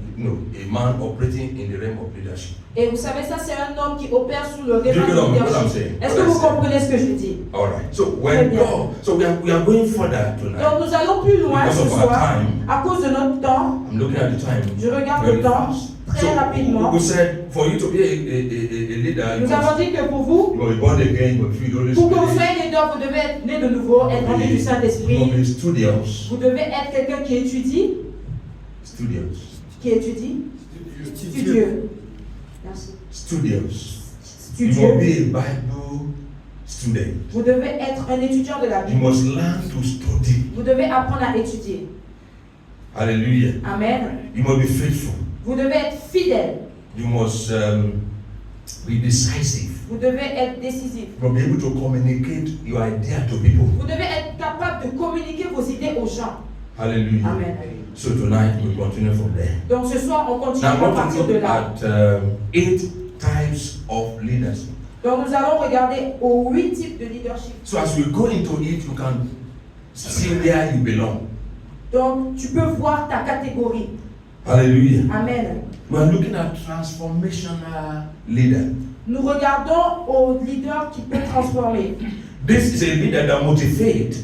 man operating in the realm of leadership. Et vous savez, ça c'est un homme qui opère sous le Do you régime get what I'm leadership. saying? Est-ce que vous comprenez ce que je dis? All right. So Très when bien. we are going further tonight. Donc nous allons plus loin Because ce of our soir time. à cause de notre temps. I'm looking at the time. Je regarde very le temps fast. très rapidement. We said for you to be a leader, Nous avons dit que pour vous, you must be born again, you must be the Holy pour que vous Spirit. soyez leader, vous devez être né de nouveau, être rempli du You must Saint-Esprit. be studious. Vous devez être quelqu'un qui étudie, studieux. Merci. Studious. You must Studieux. be a Bible student. Vous devez être un étudiant de la You Bible. must learn to study. Vous devez apprendre à étudier. Hallelujah. Amen. You must be faithful. Vous devez être fidèle. You must be decisive. Vous devez être décisif. You must be able to communicate your idea to people. Vous devez être capable de communiquer vos idées aux gens. Hallelujah. Amen. So tonight we continue from there. Donc ce soir, on continue Now à I want partir to de look là. at 8 types of leadership. Donc nous allons regarder aux 8 types de leadership. So as we go into it, you can see where you belong. Donc tu peux voir ta catégorie. Hallelujah. Amen. We are looking at transformational leader. Nous regardons au leader qui peut transformer. This is a leader that motivates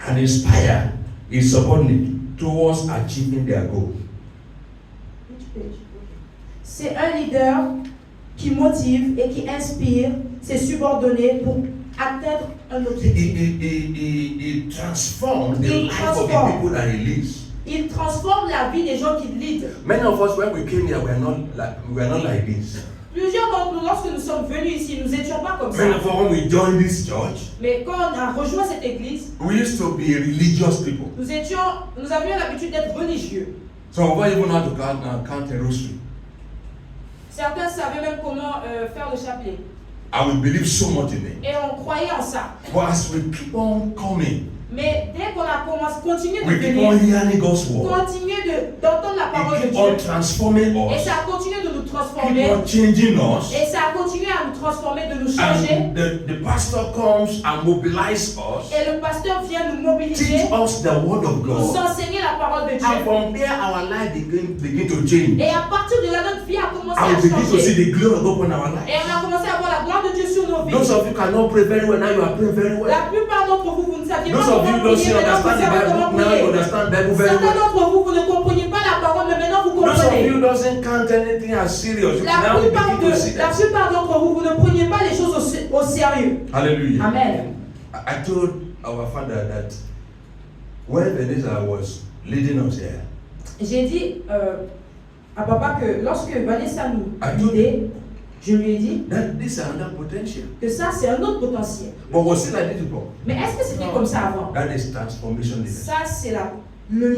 and inspires his subordinate towards achieving their goal. C'est un leader qui motive et qui inspire ses subordonnés pour atteindre un objectif. He transforms the Il life of the transforme. people that he leads. Il transforme la vie des gens qu'il lead. Many of us, when we came here, we were not like this. Plusieurs d'entre nous, lorsque nous sommes venus ici, nous n'étions pas comme ça. Many of us, when we joined this church, Mais quand on a rejoint cette église, we used to be religious people. nous avions l'habitude d'être religieux. Some of us even had to count a rosary. Certains savaient même comment faire le chapelet. And we believe so much in it. Et on croyait en ça. But as we keep on coming, Mais dès qu'on a continué de we keep on venir, hearing God's word. continuer d'entendre la parole It de keep on Dieu, transforming et us. ça a continué de nous Keep transformer, on changing us. et ça a continué à nous transformer, de nous changer, And the pastor comes and mobilizes us, et le pasteur vient nous mobiliser, teach us the word of nous God. enseigner la parole de And Dieu. from there, our life begin to change. Et à partir de là, notre vie a commencé And à we begin to see changer. the glory of God upon our Et on life. a commencé à voir la gloire de Dieu sur nos vies. Those of you cannot pray very well, now you are praying very well. La plupart d'entre vous, vous ne saviez pas Those of you comment don't prier, see maintenant vous understand the savez Bible, comment now you prier. understand the Bible very Certains well. d'entre vous, vous ne compreniez pas la parole, mais maintenant vous Those of you comprenez. doesn't count anything as serious. La Now you plupart begin to see that. d'entre vous, vous ne preniez pas les choses au sérieux. Hallelujah. Amen. I told our father that when Vanessa was leading us here, J'ai dit à papa que lorsque Vanessa nous Adieu. guidait, je lui ai dit that this is another potential. que ça c'est un autre potentiel. But was it like this before? Mais est-ce que c'était comme ça avant? That is transformation leadership. Ça c'est le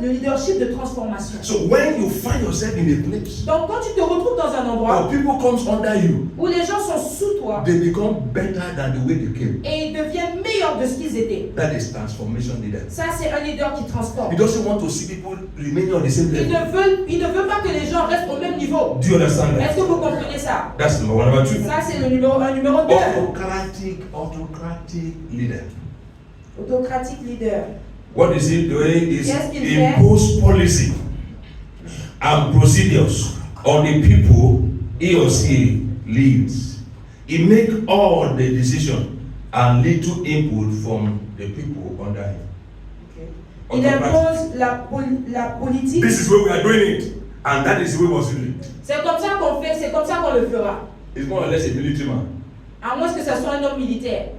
leadership de transformation. So when you find yourself in a place Donc quand tu te retrouves dans un endroit or people comes under you, où les gens sont sous toi they become better than the way they came. et ils deviennent meilleurs de ce qu'ils étaient, That is transformation leader. ça c'est un leader qui transforme. He doesn't want to see people remaining on the same Il level. ne veut pas que les gens restent au même niveau. Do you understand Est-ce that? que vous comprenez ça? That's number one. Number two. Ça c'est le numéro 2. Autocratic leader. Autocratique leader. What is he doing is Qu'est-ce qu'il fait? impose policy and procedures on the people he or she leads. He make all the decision and little input from the people under him. Il impose la politique. This is where we are doing it, and that is the way we must do it. C'est comme ça qu'on fait, c'est comme ça qu'on le fera. It's more or less a military man. À moins que ce soit un homme militaire.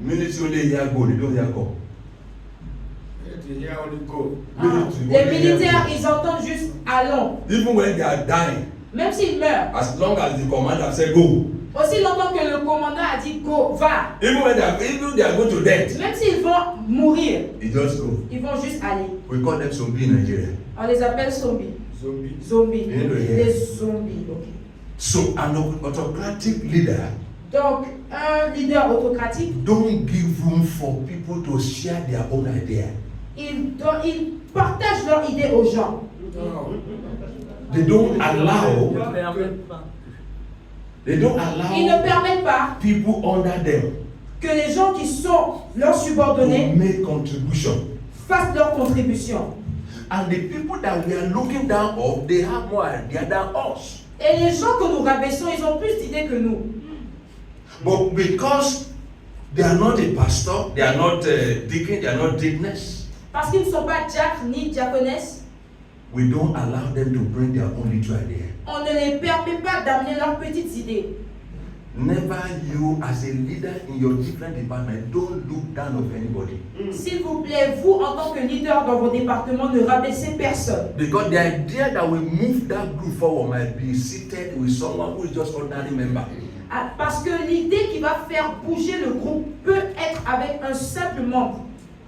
Military only hear go, they don't hear come. Here only go. Les militaires, ils entendent juste allons. Even when they are dying, Même s'ils meurent, as long as the commander said go, aussi longtemps que le commandant a dit go, va. even when they are going to death, Même s'ils vont mourir, they just go. ils vont juste aller. We call them zombie in Nigeria. On les appelle zombies. Zombie. Zombies. Bien le Les zombies. ok. So an autocratic leader Donc, un leader autocratique, don't give room for people to share their own idea. ils partagent leur idée aux gens. No. They don't allow Ils ne permettent pas people under them que les gens qui sont leurs to subordonnés make contribution. fassent leur contribution. And the people that we are looking down on, they have more idea than us. Et les gens que nous rabaissons, ils ont plus d'idées que nous. But because they are not a pastor, they are not deacon, they are not deaconess, Parce qu'ils ne sont pas diacres ni diaconesses, we don't allow them to bring their own little idea. on ne les permet pas d'amener leurs petites idées. Never you as a leader in your different department, don't look down on anybody. S'il vous plaît, vous en tant que leader dans vos départements, ne rabaissez personne. Because the idea that will move that group forward might be seated with someone who is just ordinary member. Ah, parce que l'idée qui va faire bouger le groupe peut être avec un simple membre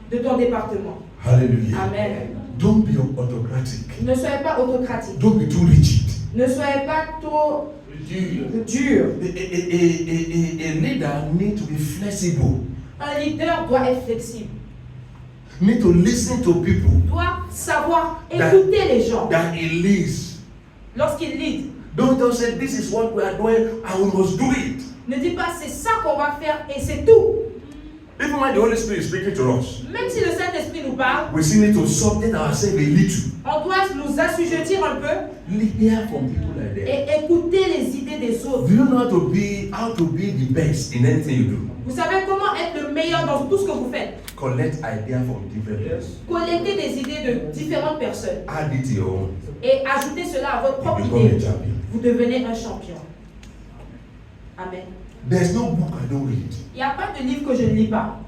de ton département. Hallelujah. Amen. Don't be autocratic. Ne soyez pas autocratique. Don't be too rigid. Ne soyez pas trop dur. A leader needs to be flexible. Un leader doit être flexible. Need to listen to people Doit savoir écouter les gens that he leads. lorsqu'il lead. Don't just say this is what we are doing and we must do it. Ne dis pas c'est ça qu'on va faire et c'est tout. Even when the Holy Spirit is speaking to us, Même si le Saint-Esprit nous parle, we still need to submit ourselves a little. on doit nous assujettir un peu Hear from people like that. et écouter les idées des autres. Do you know how to be the best in anything you do? Vous savez comment être le meilleur dans tout ce que vous faites. Collect ideas from different people. Collectez des idées de différentes personnes Add it to your own. et ajoutez cela à votre You propre become a idée. champion. Vous devenez un champion. Amen. There's no book I don't read. Il n'y a pas de livre que je ne lis pas.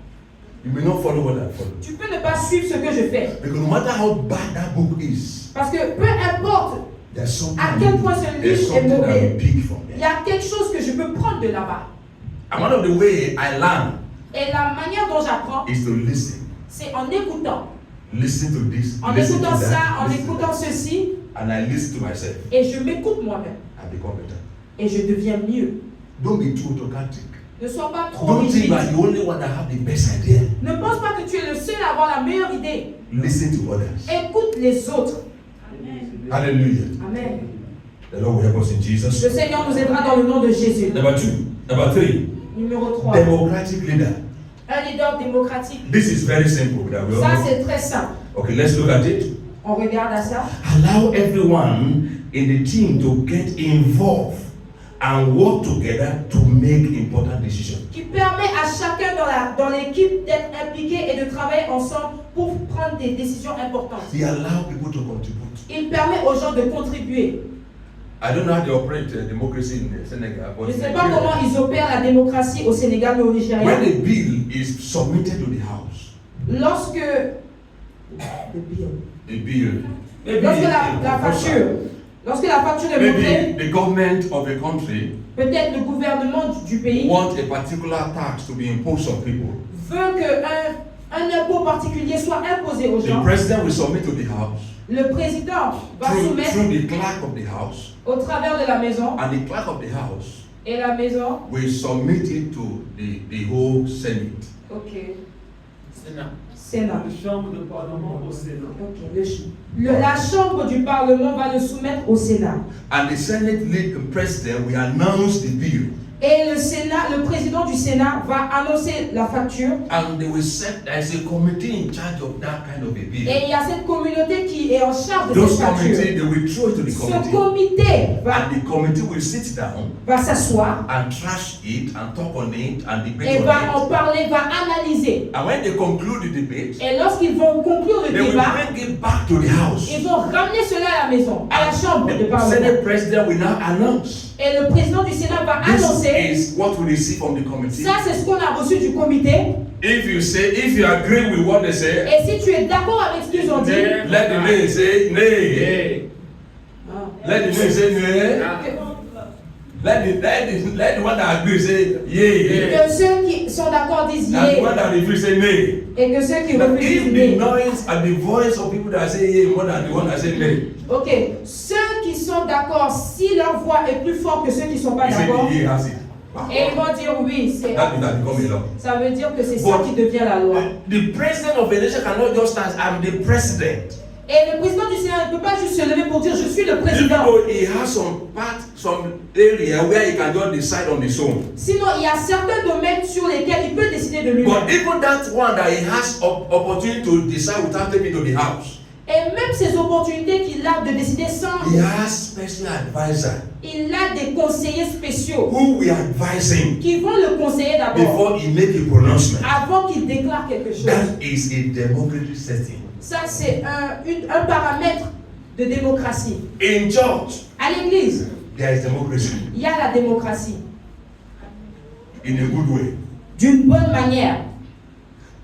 You may not follow what I follow. Tu peux ne pas suivre ce que je fais. Because no matter how bad that book is, Parce que peu importe there's something, à quel point ce there's livre est something that mauvais, will pick from il y there. a quelque chose que je peux prendre de là-bas. And one of the way I learn Et la manière dont j'apprends, is to listen. c'est en écoutant. Listen to this. En listen écoutant to that, ça, en listen to écoutant that. ceci, And I listen to myself. et je m'écoute moi-même. I become better. Et je deviens mieux. Don't be too autocratic. Ne sois pas trop Don't think rigide. that the only one that have the best idea. Ne pense pas que tu es le seul à avoir la meilleure idée. Listen to others. Écoute les autres. Hallelujah. Amen. The Lord will help us in Jesus. Le Seigneur nous aidera dans le nom de Jésus. Number 2. Number 3. Numéro 3. Democratic leader. Un leader démocratique. This is very simple. That we all Ça, know. c'est très simple. Okay, let's look at it. On regarde à ça. Allow everyone in the team to get involved and work together to make important decisions. Qui permet à chacun dans l'équipe d'être impliqué et de travailler ensemble pour prendre des décisions importantes. He allow people to contribute. Il permet aux gens de contribuer. I don't know how they operate democracy in Senegal, but Je ne sais in pas Nigeria, comment ils opèrent la démocratie au Sénégal mais au Nigeria. when a bill is submitted to the house, Lorsque a bill, Lorsque la facture est maybe montrée, the government of a country peut-être le gouvernement du pays want a particular tax to be imposed on people. veut qu'un impôt particulier soit imposé aux The gens. president will submit to the house Le président va soumettre through the clerk of the house, au travers de la maison and the clerk of the house et la maison. will submit it to the whole Senate. Ok. Sénat. Sénat. La chambre de parlement au Sénat. Ok. La chambre du Parlement va le soumettre au Sénat. And the Senate president will announce the bill. Et le Sénat, le président du Sénat va annoncer la facture. And they will set, there's a committee in charge of that kind of a bill. Et il y a cette communauté qui est en charge de Those cette facture. committee, they will throw it to the Ce committee. comité va And the committee will sit down s'asseoir and trash it and talk on it and et debate va on en parler, va analyser. it. And when they conclude the debate, Et lorsqu'ils vont conclure le they will débat, bring it back to the house. ils vont ramener cela à la maison, à la chambre de And the Parlement. Senate president will now announce. Et le président du Sénat va This annoncer. is what we receive from the committee. Ça, c'est ce qu'on a reçu du comité. If you agree with what they say, Et si tu es d'accord avec ce qu'ils ont dit, let the nay say nay. Let the nay say nay. Let the one that agree say yay. que ceux qui sont d'accord disent And the yé, one that refuse say nay. et que ceux qui Now, refusent if disent the né. noise and the voice of people that say yay more than the one that say nay, Ok, ceux qui sont d'accord, si leur voix est plus forte que ceux qui ne sont pas he say d'accord, the yay has it. et ils vont dire oui, That means that become a law. ça veut dire que c'est ça qui devient la loi. The president of a nation cannot just stand, I'm the president. Et le président du Sénat ne peut pas juste se lever pour dire je suis le Even président. though he has some area where he can just decide on his own. Sinon, il y a certains domaines sur lesquels il peut décider de lui-même. But even that one that he has opportunity to decide without taking to the house, Et même ces opportunités qu'il a de décider sans, he has special advisor il a des conseillers spéciaux who will advise him qui vont le conseiller d'abord before he make a pronouncement. avant qu'il déclare quelque chose. That is a democratic setting. Ça, c'est un paramètre de démocratie. In church, À l'église, there is democracy il y a la démocratie in a good way. d'une bonne manière.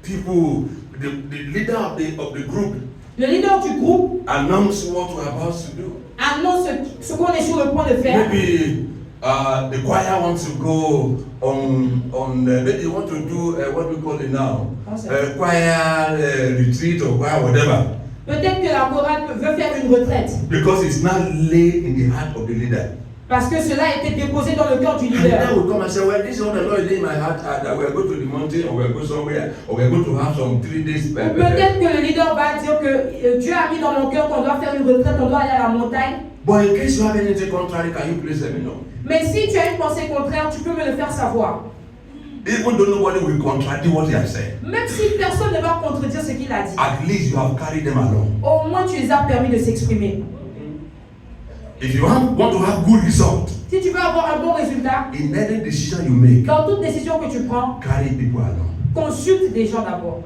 People, the leader of the group Le leader du groupe announce what we're about to do. annonce ce qu'on est sur le point de faire. Maybe the choir wants to go on maybe they want to do what we call it now, choir retreat or choir whatever. Peut-être que la chorale veut faire une retraite Because it's not laid in the heart of the leader. parce que cela a été déposé dans le cœur du And the leader leader. will come and say, well, this is what the Lord is in my heart, that we are going to the mountain, or we are going somewhere, or we are going to have some 3 days. Ou peut-être que le leader va dire que Dieu a mis dans mon cœur qu'on doit faire une retraite, on doit aller à la montagne. But in case you have anything contrary, can you please let me know? Mais si tu as une pensée contraire, tu peux me le faire savoir. even though nobody will contradict what he has said, Même si personne ne va contredire ce qu'il a dit, at least you have carried them along. au moins tu les as permis de s'exprimer. If you want to have good result Si tu veux avoir un bon résultat, in any decision you make, dans toute décision que tu prends, carry people along. consulte des gens d'abord.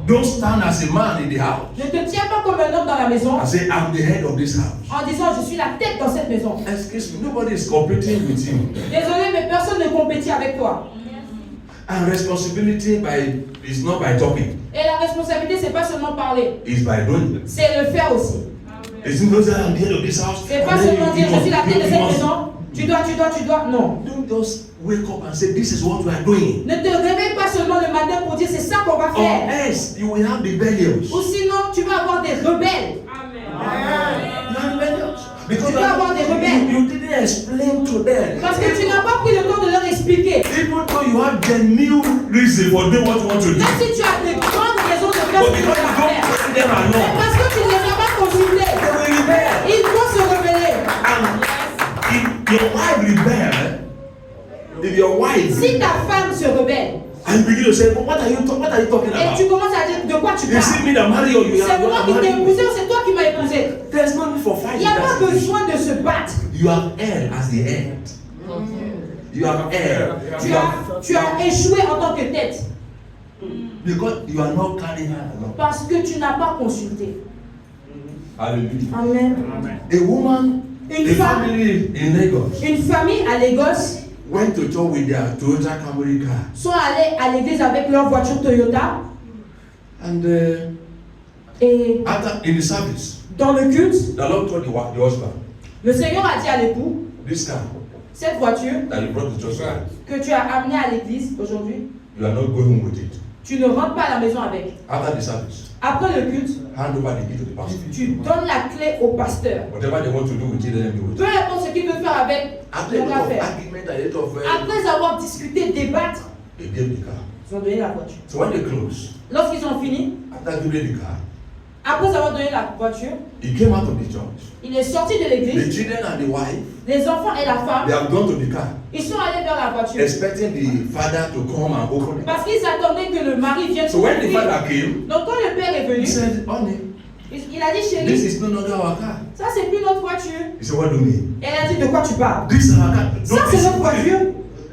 Don't stand as a man in the house Ne te tiens pas comme un homme dans la maison and say, I'm the head of this house. en disant je suis la tête dans cette maison. Excuse me, nobody is competing with you. Désolé, mais personne ne compétit avec toi. And responsibility is not by talking, Et la responsabilité, c'est pas seulement parler, it's by doing. c'est le faire aussi. It's not that I'm the head of this house. C'est pas and then seulement dire je suis la tête de you cette must- maison. Tu dois. Non. Don't just wake up and say, this is what we are doing. Ne te réveille pas seulement le matin pour dire c'est ça qu'on va Or faire. else you will have rebellions. Ou sinon, tu vas avoir des rebelles. You are rebellious. Because Tu vas avoir des rebelles. you didn't explain to them. Parce que tu n'as pas pris le temps de leur expliquer. Even though you have genuine reason for doing what you want to do. Même si tu as de grandes raisons de faire But ce que tu because you vas don't faire. put them Mais along, parce que tu ne les as pas consultés. they will rebel. Ils vont se rebeller. And if your wife rebel, if your wife Si ta femme se rebelle and begin to say, what are you talking et tu about? commences à dire de quoi tu You see parles, me that marry you, you c'est have moi qui t'ai married. épousé ou c'est toi qui m'as épousé. There's no need for Il fighting. n'y a pas That's the issue. besoin de se battre. You have erred as the head. You have erred. Tu as échoué en tant que tête Because you are not carrying her along. parce que tu n'as pas consulté. Hallelujah. Amen. A woman, Une a femme, family in Lagos une famille à Lagos went to church with their Toyota Camry car. sont allés à l'église avec leur voiture Toyota And et after in the service, dans le culte, the Lord told the husband, le Seigneur a dit à l'époux, this car cette voiture that you brought to church, que tu as amenée à l'église aujourd'hui, you are not going with it. tu ne rentres pas à la maison avec. After the service, Après le culte, hand over the key to the pastor. tu donnes la clé au pasteur. Whatever they want to do with it, let them do with Peu it. importe ce qu'il veut faire avec After a ton lot of affaire. argument and a lot of Après avoir discuté, débattre, they gave the car. ils ont donné la voiture. So when they closed, Lorsqu'ils ont fini, after giving the car, après avoir donné la voiture, he came out of the church. il est sorti de The l'église. children and the wife, Les enfants et la they femme, have gone to the car, ils sont allés vers la voiture. expecting the father to come and open it. Parce qu'ils attendaient que le mari vienne So when the ouvrir. father came, Donc quand le père est he venu, said, honey, il a dit this chérie, is no longer our car. ça c'est plus notre voiture. He said, what do you mean? Et elle a dit de quoi tu parles? This is our car. Ça Don't c'est this- notre voiture.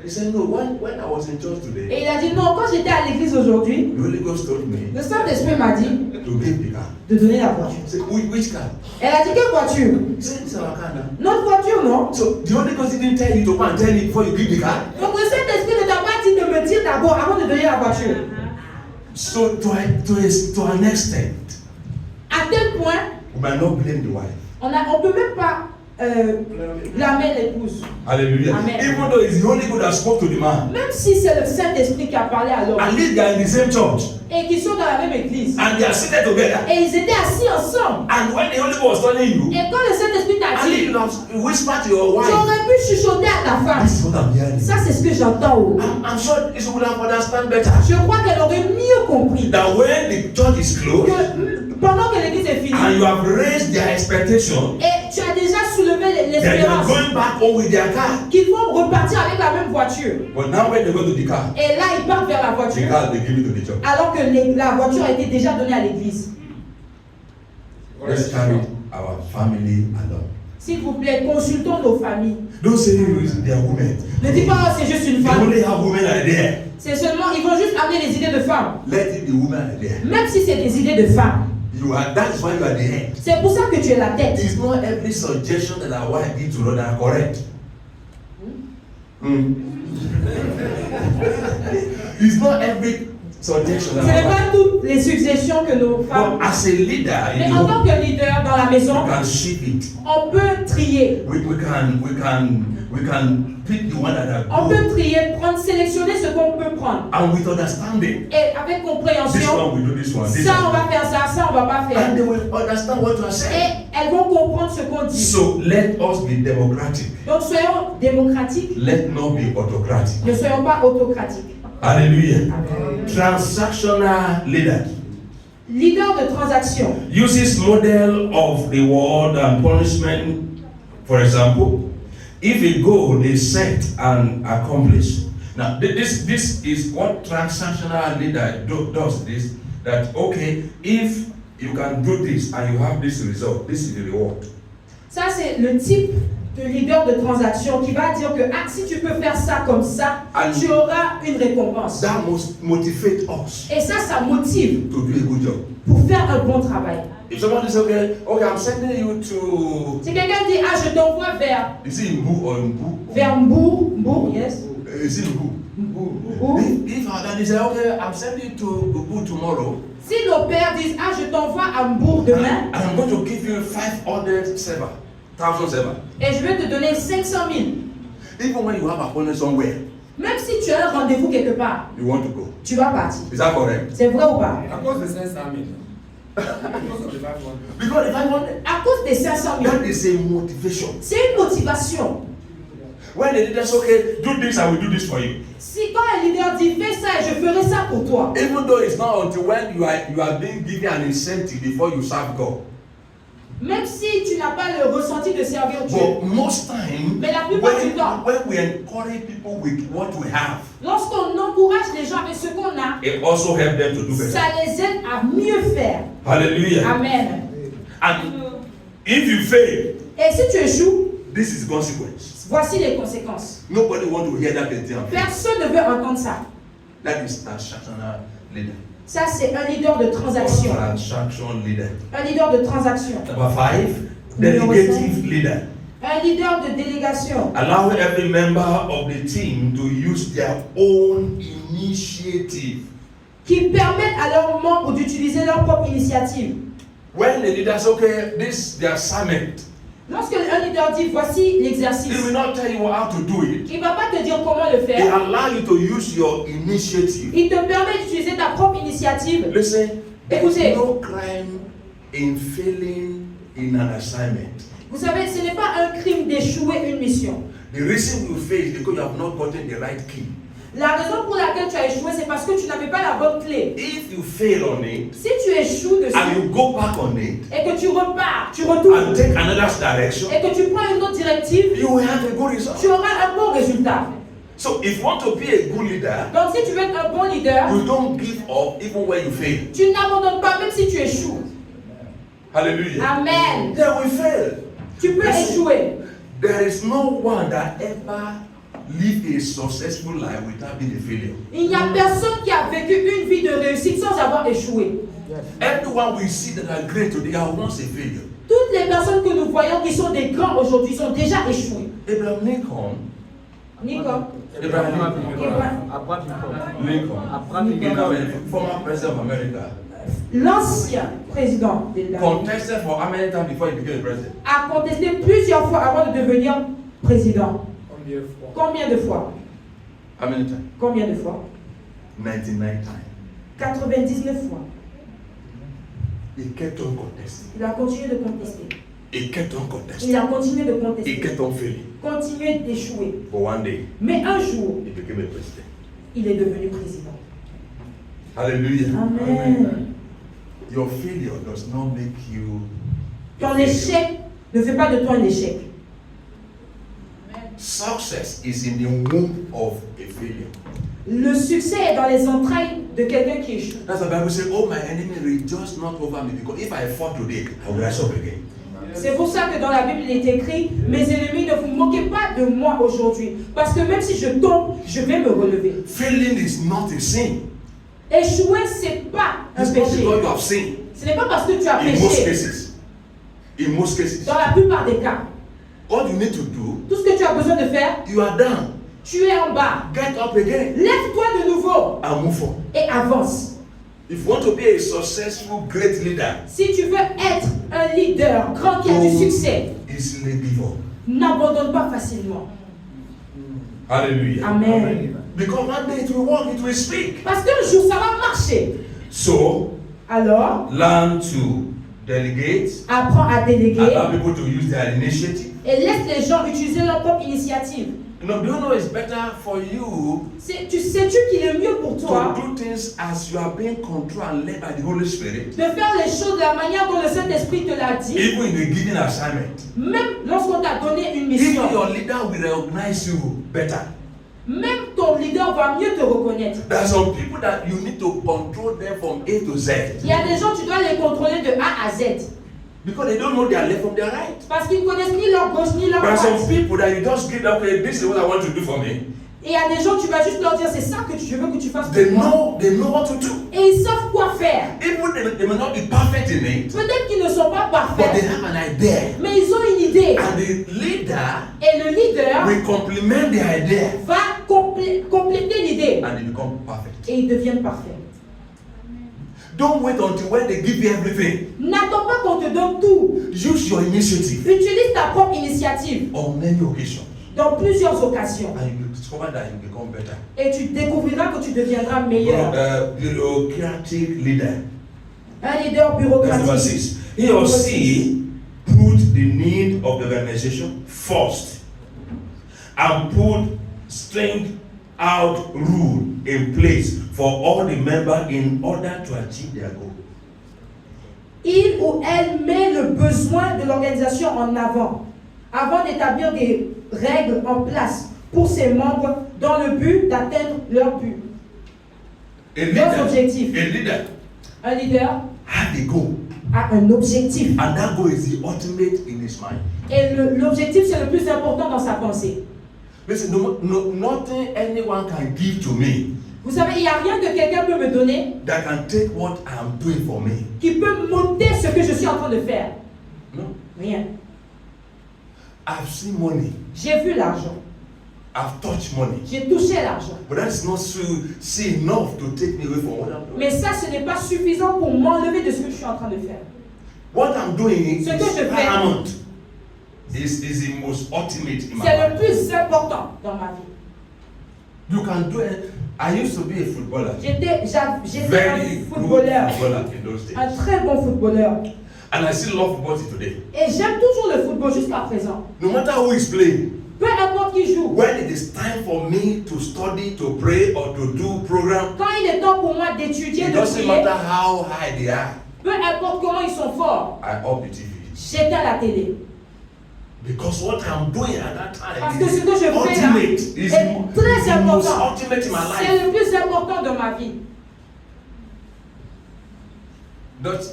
He said, no, when I was in church Et today, il a dit non, quand j'étais à l'église aujourd'hui, the Holy Ghost told me le Saint-Esprit m'a dit to give the car. de donner la voiture. I said, which car? Elle a dit quelle voiture? He said, this is our car now. Notre voiture, non? So the Holy Ghost didn't tell you to go and tell me before you give the car. Donc le Saint-Esprit ne t'a pas dit de me dire d'abord avant de donner la voiture. So to an extent, À tel point, we might not blame the wife. on peut même pas blâmer l'épouse. Hallelujah. Amen. Even though it's the Holy Ghost that spoke to the man. Même si c'est le Saint-Esprit qui a parlé à l'homme At least they are in the same church. et qu'ils sont dans la même église And they are seated together. et ils étaient assis ensemble. And when the Holy Ghost was telling you, Et quand le Saint-Esprit t'a and dit, you have whispered to your tu wife, aurais pu chuchoter à ta femme. this is what I'm hearing. Ça c'est ce que j'entends. Oh. I'm sure she would have understand better. Je crois qu'elle aurait mieux compris That when the church is closed que pendant que l'église est and finie you have raised their expectation, et tu as déjà soulevé then they are l'espérance going back home with their car. qu'ils vont repartir avec la même voiture. But now when they go to the car, Et là, ils partent vers la the voiture car they give it to the church. alors que la voiture a été déjà donnée à l'église. Let's carry our family along. S'il vous plaît, consultons nos familles. Don't say they are women. Ne dis pas, oh, c'est juste une They femme. only have women are there. C'est seulement, ils vont juste amener les idées de femmes. Let it be women are there. Même si c'est des idées de femmes. That is why you are the head. C'est pour ça que tu es la tête. It's not every suggestion that our wife gives to us that are correct. It's not every suggestion Ce that n'est our wife. pas toutes les suggestions que nos femmes. But as a leader Mais in the en home, tant que leader dans la maison, we can shift it. on peut trier. We can pick the one that are On good peut trier, prendre, sélectionner ce qu'on peut prendre. and with understanding. Et avec This compréhension, one we do this one. This ça on one. va faire ça, ça on va pas faire. And they will understand what you are saying. Et elles vont comprendre ce qu'on dit. So let us be democratic. Donc soyons démocratiques, Let not be autocratic. ne soyons pas autocratiques. Hallelujah. Transactional leader Leader de transaction. uses model of reward and punishment. For example, if a goal is set and accomplished, Now, this is what transactional leader does this. That okay, if you can do this and you have this result, this is the reward. Ça, c'est le type de leader de transaction qui va dire que si tu peux faire ça comme ça, tu auras une récompense. That must motivate us Et ça motive to do a good job. pour faire un bon travail. If someone says, okay, I'm sending you to, Si quelqu'un dit, je t'envoie vers is it Mbu or Mbu? vers Mbour, yes. Is it Mbu? Mbu. If our daddy say, okay, I'm sending you to Mbu tomorrow, Si nos pères disent, je t'envoie à Mbour demain, and I'm going to give you 500 seva, 1,000 seva. et je vais te donner 500 000. Even when you have appointment somewhere, Même si tu as un rendez-vous quelque part, you want to go. tu vas partir. Is that correct? C'est vrai ou pas? À cause de 500 000. Because of the 500. Because if I want, À cause des 500 000, that is a motivation. c'est une motivation. When the leader says, okay, do this, I will do this for you. Si quand un leader dit, fais ça et je ferai ça pour toi, Even though it's not until when you are being given an incentive before you serve God. même si tu n'as pas le ressenti de servir Dieu, But most time, mais la plupart du temps, when we encourage people with what we have, lorsqu'on encourage les gens avec ce qu'on a, it also helps them to do better. ça les aide à mieux faire. Hallelujah. Amen. And if you fail, Et si tu échoues, this is consequence. voici les conséquences. Nobody want to hear that again. Personne ne veut entendre ça. That is transactional leader. Ça, c'est un leader de transaction. Transaction leader. Un leader de transaction. Number 5, delegative leader. Un leader de délégation. Allow every member of the team to use their own initiative. Qui permettent à leurs membres d'utiliser leur propre initiative. When the leader says, okay, this is the assignment, Lorsque un leader dit voici he l'exercice, will not tell you how to do it. il ne va pas te dire comment le He faire. allow you to use your initiative. Il te permet d'utiliser ta propre initiative. Listen, there Écoutez. is no crime in failing in an assignment. Vous savez, ce n'est pas un crime d'échouer une mission. The reason you fail is because you have not gotten the right key. La raison pour laquelle tu as échoué, c'est parce que tu n'avais pas la bonne clé. If you fail on it Si tu échoues dessus and you go back on it et que tu repars, tu retournes and take another direction, et que tu prends une autre directive, you will have a good result. tu auras un bon résultat. So if you want to be a good leader, Donc si tu veux être un bon leader, you don't give up even when you fail. tu n'abandonnes pas même si tu échoues. Hallelujah. Amen. Then we fail. Tu peux échouer. There is no one that ever live a successful life without being a failure. Il n'y a personne qui a vécu une vie de réussite sans avoir échoué. Everyone we see that are great today are once a failure. Toutes les personnes que nous voyons qui sont des grands aujourd'hui sont déjà échouées. Abraham Lincoln. Nico, Abraham Lincoln. Former president of America. l'ancien président de la Contested for how many times before he became president? a contesté plusieurs fois avant de devenir président. Combien de fois? Combien de fois? How many times? Combien de fois? 99 times. 99 fois. He kept on contesting. Il a continué de contester. He kept on contesting. Il a continué de He contester. kept on failing. Continué d'échouer. But one day, Mais un jour, he became a president. il est devenu président. Hallelujah. Amen. Your failure does not make you. Ton échec ne fait pas de toi un échec. Success is in the womb of a failure. Le succès est dans les entrailles de quelqu'un qui échoue. That's the Bible says, oh, my enemy rejoice not over me, because if I fall today, I will rise up again. C'est pour ça que dans la Bible il est écrit, mes ennemis, ne vous moquez pas de moi aujourd'hui, parce que même si je tombe, je vais me relever. Failing is not a sin. Échouer, c'est pas un It's not péché. because you have sinned. Ce n'est pas parce que tu as In most péché. cases. In most cases. Dans la plupart des cas, All you need to do, tout ce que tu as besoin de faire, you are down. tu es en bas. Get up again Lève-toi de nouveau and move on. et avance. If you want to be a successful, great leader, Si tu veux être un leader grand qui a du succès, easily give up. n'abandonne pas facilement. Hallelujah. Amen. Because one day it will work, it will speak. Parce qu'un jour, ça va marcher. So, Alors, learn to delegate, apprends à déléguer allow people to use their initiative. et laisse les gens utiliser leur propre initiative. You know, do you know it's better for you Sais-tu qu'il est mieux pour toi to do things as you are being controlled and led by the Holy Spirit, de faire les choses de la manière dont le Saint-Esprit te l'a dit, even in a given assignment? même lorsqu'on t'a donné une Even mission. your leader will recognize you better. même ton leader va mieux te reconnaître. There are some people that you need to control them from A to Z. Il y a des gens, tu dois les contrôler de A à Z. Because they don't know their left from their right. Parce qu'ils ne connaissent ni leur gauche ni leur There are some droite. people that you just give them, okay, this is what I want to do for me. Et il y a des gens, tu vas juste leur dire, c'est ça que je veux que tu fasses pour moi. They know what to do. Et ils savent quoi faire. Even they may not be perfect in it, Peut-être qu'ils ne sont pas but they parfaits, have an idea. mais ils ont une idée. And the leader Et le leader will complement the idea. va compléter l'idée. And they become perfect. Et ils deviennent parfaits. Don't wait until when they give you everything. N'attends pas qu'on te donne tout. Use your initiative Utilise ta propre initiative on many occasions. dans plusieurs occasions. And you will discover that you become better. Et tu découvriras que tu deviendras meilleur. Bureaucratic leader. Un leader That's number bureaucratique. 6. He or she put the need of the organization first and put strength out rule in place for all the members in order to achieve their goal. Il ou elle met le besoin de l'organisation en avant d'établir des règles en place pour ses membres dans le but d'atteindre leur but. Leurs objectifs. A leader Un leader had a goal, a un objectif. and that goal is the ultimate in his mind. Et l'objectif, c'est le plus important dans sa pensée. Listen, nothing anyone can give to me Vous savez, il n'y a rien que quelqu'un peut me donner that can take what I am doing for me. qui peut m'ôter ce que je suis en train de faire. No. Rien. I've seen money. J'ai vu l'argent. I've touched money. J'ai touché l'argent. But that's not see enough to take me away from what I'm doing. Mais ça, ce n'est pas suffisant pour m'enlever de ce que je suis en train de faire. What I'm doing Ce que je is fais paramount. Is the most ultimate in my c'est le life. plus important dans ma vie. You can do it. I used to be a footballer. J'étais Very un good footballeur. footballer in those days. Un très bon footballeur. And I still love football till today. Et j'aime toujours le football jusqu'à présent. No matter who is playing, Peu importe qui joue. when it is time for me to study, to pray, or to do program, Quand il est temps pour moi d'étudier, it de doesn't prier, matter how high they are. peu importe comment ils sont forts, I off the TV. j'éteins la télé. Because what I'm doing at that Parce time que ce que je is fais là ultimate. Is est très the most important. ultimate in my C'est life. le plus important dans ma vie.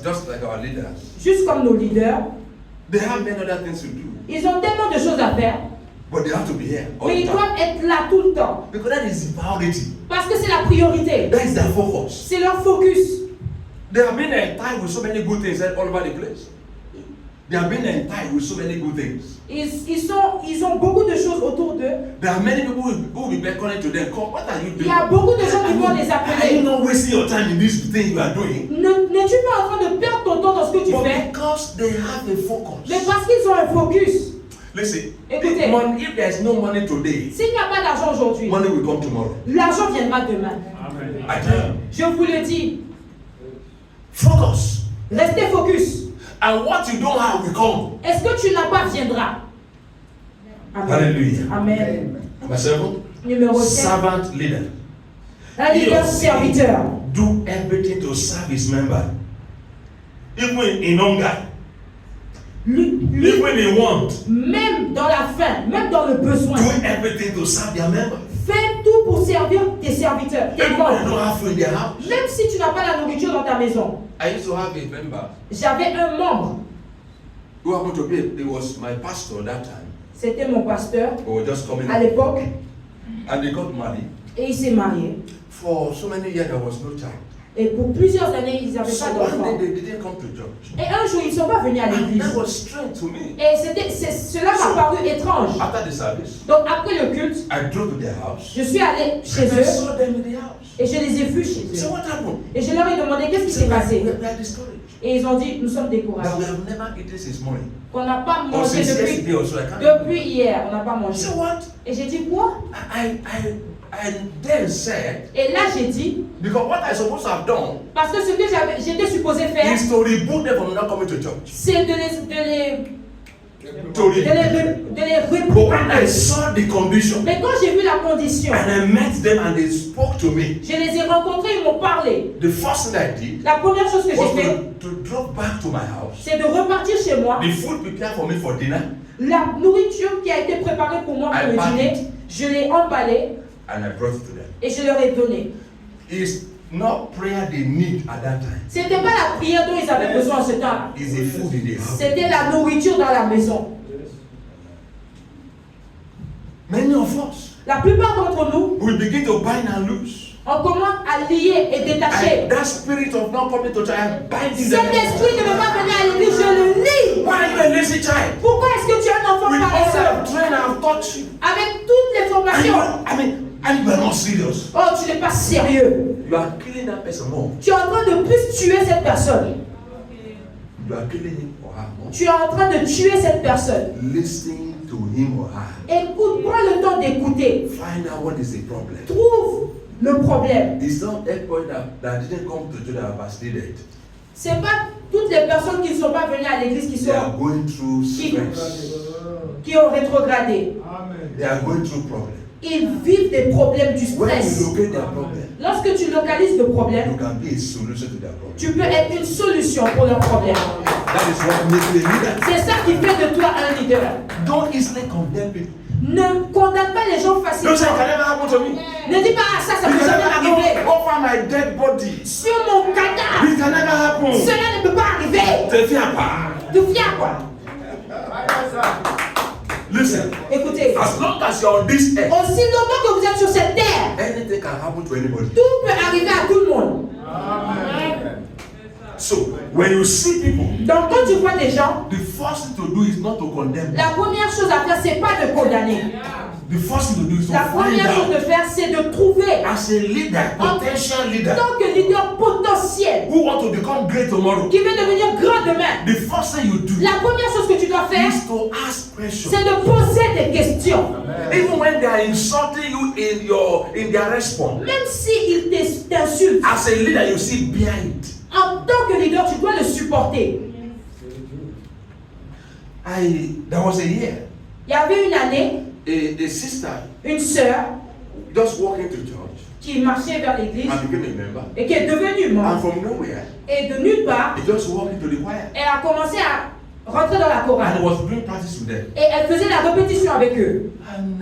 Just like our leaders. Juste comme nos leaders, They have many other things to do. ils ont tellement de choses à faire, But they have to be here all mais the ils time. doivent être là tout le temps. Because that is the priority. Parce que c'est la priorité. That is their focus. C'est leur focus. They have been entitled with so many good things all over the place. They have been entitled with so many good things. Ils ont beaucoup de choses autour d'eux. There are many people who will be beckoning to them. Come, what are you doing? Il y a beaucoup de gens qui vont les Are you appeler. not wasting your time in this thing you are doing? N'es-tu pas en train de perdre ton temps dans ce que tu But fais? because they have a focus. Mais parce qu'ils ont un focus. Listen, Écoutez. if there is no money today, S'il n'y a pas d'argent aujourd'hui, money will come tomorrow. l'argent viendra demain. I tell you. Je vous le dis. Focus. Restez focus. And what you don't have will come. Est-ce que tu n'as pas viendra? Amen. Hallelujah. Amen. Number 7. Numéro 7. Servant leader. Un leader serviteur. Do everything to serve his member. Even in hunger. Lui, Even in want. même dans la faim, même dans le besoin, Do everything to serve their member. fais tout pour servir tes serviteurs, tes Even when they membres. don't have food in their house. Même si tu n'as pas la nourriture dans ta maison. I used to have a member J'avais un membre, who happened to be, it was my pastor that time. c'était mon pasteur We were just coming à up. l'époque, And they got married. et il s'est marié. For so many years, there was no child. Et pour plusieurs années, ils n'avaient So pas one d'enfant. day they didn't come to church. Et un jour, ils ne sont pas venus à And l'église. that was strange to me. Et cela m'a paru étrange. After the service, Donc après le culte, I drove to their house. je suis allée chez And I eux saw them in the house. et je les ai vus chez So eux. what happened? Et je leur ai demandé qu'est-ce qui s'est passé. We are discouraged. Et ils ont dit, nous sommes That we découragés. have never eaten since morning. Qu'on n'a pas Or mangé since yesterday depuis, or so. I can't. depuis hier. On n'a pas mangé. So what? Et j'ai dit quoi? I then said, Et là j'ai dit, because what I supposed to have done parce que ce que j'étais supposé faire, is to rebuke them from not coming to church. c'est de To rebuke. les But when I réprimander. saw the condition Mais quand j'ai vu la condition, and I met them and they spoke to me, je les ai rencontrés, ils m'ont parlé. the first thing I did La première chose que was j'ai fait, to drop back to my house. c'est de repartir chez moi. The food prepared for me for dinner, La nourriture qui a été préparée pour moi pour I le packed dîner, je l'ai emballée, and I brought it to them. Et je leur ai donné. It's not prayer they need at that time. C'était pas la prière dont ils avaient besoin en ce temps. It's the food in the house. C'était la nourriture dans la maison. Many of us La plupart d'entre nous, will begin to bind and loose. on commence à lier et détacher. And that spirit of not coming to church, I'm binding them. Cet esprit ne veut pas venir à l'église, je le lie. Why are you a lazy child? Pourquoi est-ce que tu es un enfant With all paresseux? I've trained, I've taught you. Avec toutes les And you formations. are not serious. Oh, tu n'es pas sérieux. You are killing that person more. Tu es en train de plus tuer cette personne. You are killing him or her more. Tu es en train de tuer cette personne. Listening to him or her. Écoute, prends le temps d'écouter. Find out what is the problem. Trouve le problème. It's not everybody that didn't come to church that are backslided. C'est pas toutes les personnes qui ne sont pas venues à l'église qui They are sont going through stress. qui ont rétrogradé. They are going through problems. Ils vivent des problèmes du When stress. you locate their problem, Lorsque tu localises le you problème, can be a solution to their problem. tu peux être une solution pour leur problème. That is what makes you a leader. C'est ça qui fait de toi un leader. Don't easily condemn people. Ne condamne pas les gens Don't facilement. say it can never happen to me. Ne dis pas, ah, ça peut It can jamais never arriver. happen over my dead body. Sur mon cadavre, It can never happen. cela ne peut pas arriver. Te fais pas. Tu viens quoi? Listen, Écoutez, as long as you're on this earth, aussi longtemps que vous êtes sur cette terre, anything can happen to anybody. tout peut arriver à tout le monde. So, when you see people, Donc quand tu vois des gens, the first thing to do is not to condemn them. la première chose à faire, c'est pas de condamner. The first thing to do is to La find première chose de out faire, c'est de trouver as a leader, potential en leader, tant que leader potentiel who want to become great tomorrow. qui veut devenir grand demain. The first thing you do La première chose que tu dois faire, is to ask questions. c'est de poser des questions. Even when they are insulting you in their response. Même s'ils t'insultent, As a leader, you see behind. en tant que leader, tu dois le supporter. There was a year, Il y avait une année, a sister une sœur just walking to church qui marchait vers l'église and became a member. et qui est devenue And membre. from nowhere, Et de nulle part, he just walked into the choir elle a commencé à rentrer dans la and chorale. was doing practice with them. Et elle faisait la répétition avec eux. And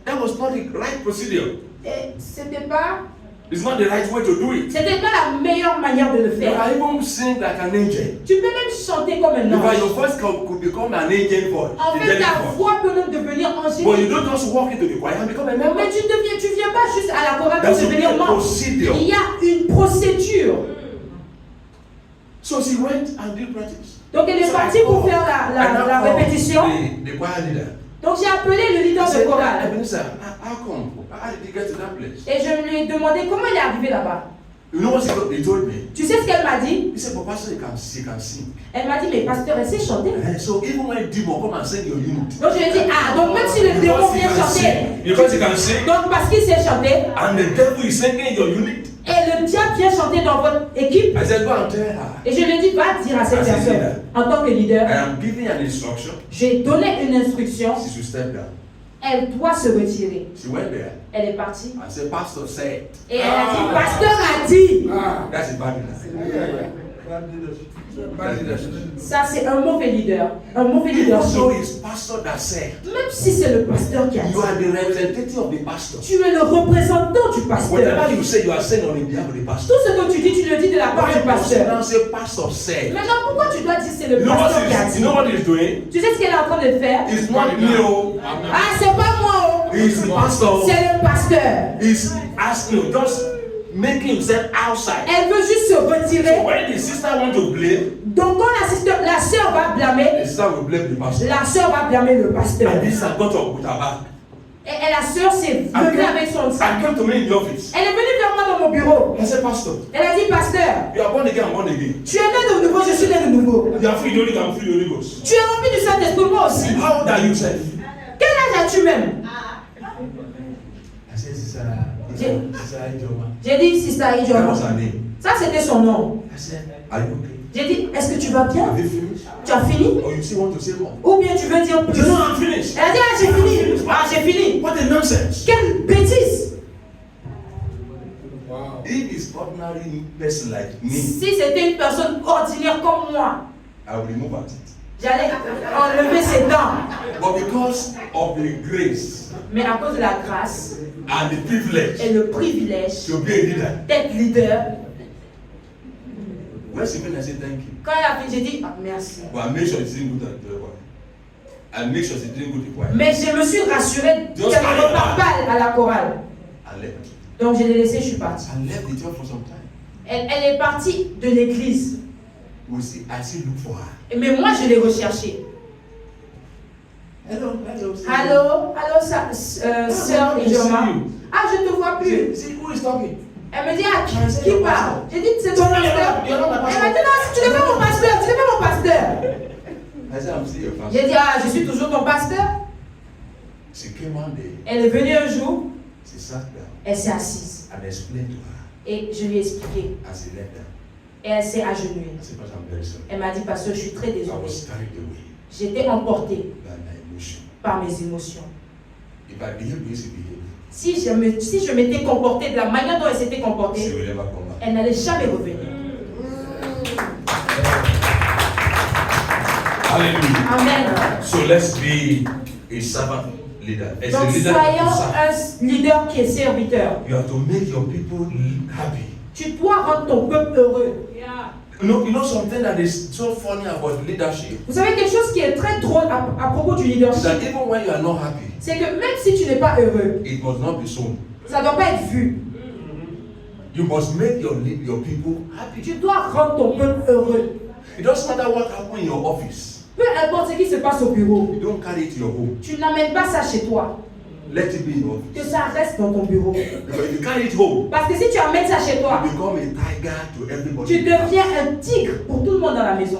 that was not the right procedure. Et c'était pas It's not the right way to do it. C'était pas la meilleure manière de le You faire. can even sing like an angel. Tu peux même chanter comme un Because your ange. voice could become an angel voice. En fait, angelic ta voice. voix peut même devenir But angélique. you don't just walk into the choir and become a member. Mais tu viens pas juste à la chorale pour There's devenir a membre. procedure. Il y a une procédure. So she went and did practice. Donc elle est partie pour faire la répétition. The choir leader. Donc j'ai appelé le leader I de said, chorale. Ebenezer, how come? How did you get to that place? Et je lui ai demandé comment il est arrivé là-bas. You know what he told me? Tu sais ce qu'elle m'a dit? He said, Papa, so she can sing. Elle m'a dit, mais pasteur, elle sait chanter. So even when demon come and sing your unit. Donc je lui ai dit, ah, donc même si le démon vient chanter, Because he can sing. donc parce qu'il sait chanter, And the devil is singing your unit. et le diable vient chanter dans votre équipe, I said, go and tell her. et je lui ai dit, va dire à cette As a personne, leader. en tant que leader, I am giving an instruction. j'ai donné une instruction, She should step down. elle doit se retirer. She went there Elle est partie. and said, Pastor said. Et elle a dit, pasteur a dit. That's a bad leader. Bad leadership. Ça, c'est un mauvais leader. Un mauvais Even though leadership. it's pastor that said, Même si c'est le pasteur qui a dit, you are the representative of the pastor. tu es le représentant du pasteur. Whatever you say, you are saying on behalf of the pastor. Tout ce que tu dis, tu le dis de la part du Why must you pasteur. now say pastor said? Maintenant, pourquoi tu dois dire c'est le You know what pasteur qui a he's, dit? you know what he's doing? Tu sais ce qu'elle est en train de faire? It's not me. Ah, c'est pas moi. Oh. It's the pastor. C'est le pasteur. He's asking, just making himself outside. Elle veut juste se So retirer. when the sister want to blame, Donc, quand la sœur va blâmer, the sister will blame the pastor. la sœur va blâmer le pasteur. And this sister got up with her back. Et la sœur s'est And levée avec son sac. came to me in the office. Elle est venue vers moi dans mon bureau. I said, Pastor, Elle a dit, pasteur, you are born again, I'm born again. tu es né de nouveau, je suis né de nouveau. You are free the Holy Ghost, I'm free the Holy Ghost. Tu es rempli du Saint-Esprit, moi aussi. How old are you, sir? Quel âge as-tu même? I said, Sister Ijoma. J'ai dit, Sister That Ijoma. was her name. Ça, c'était son nom. I said, are you okay? J'ai dit, est-ce que tu vas bien? Have you finished? Tu as fini? Or you still want to say more? Ou bien tu veux dire I plus? said, no, I'm finished. Elle a dit, ah, j'ai fini. Ah, j'ai fini. What a nonsense. Quelle bêtise! Wow. If it's ordinary person like me, Si c'était une personne ordinaire comme moi, I will remove at it. J'allais enlever ses dents. But because of the grace Mais à cause de la grâce and the privilege et le privilège to be a leader, d'être leader, when Stephen said thank you, quand il a fini, j'ai dit ah, merci. but make sure it didn't go to the choir. And make sure it didn't go to the choir. Mais je me suis rassurée qu'elle ne repart pas à la chorale. I left. Donc je l'ai laissée, je suis partie. I left the church for some time. Elle est partie de l'église. We see, I still look for her. Mais moi, je l'ai recherchée. Hello. Allô, sœur Ijoma. Ah, je ne te vois plus. See who is talking? Elle me dit, ah, qui parle? J'ai dit, c'est ton pasteur. Elle m'a dit, non, tu n'es pas mon pasteur, I said, I'm still your pastor. J'ai dit, ah, je suis toujours ton pasteur. She came one day, Elle est venue un jour, she sat down elle s'est assise. and explained to her Et je lui ai expliqué. as he led down. Et elle s'est agenouillée. I said, but I'm very sorry. Elle m'a dit, pasteur, je suis très I désolée. was carried away J'étais emportée by my emotion. par mes émotions. If I behave the way she behaved, Si je m'étais comportée de la manière dont elle s'était she comportée, will never come back. elle n'allait jamais revenir. Hallelujah. Amen. So let's be a servant leader. As a Donc leader, soyons to serve. un leader qui est serviteur. You have to make your people happy. Tu dois rendre ton peuple heureux. You know something that is so funny about leadership Vous savez quelque chose qui est très drôle à propos du is leadership, that even when you are not happy, c'est que même si tu n'es pas heureux, it must not be shown. ça ne doit pas être vu. You must make your people happy. Tu dois rendre ton peuple heureux. It doesn't matter what happened in your office. Peu importe ce qui se passe au bureau, You don't carry it to your home. tu n'amènes pas ça chez toi. Let it be in your office. Que ça reste dans ton bureau. Because if you carry it home, Parce que si tu amènes ça chez toi, you become a tiger to everybody. tu deviens un tigre pour tout le monde dans la maison.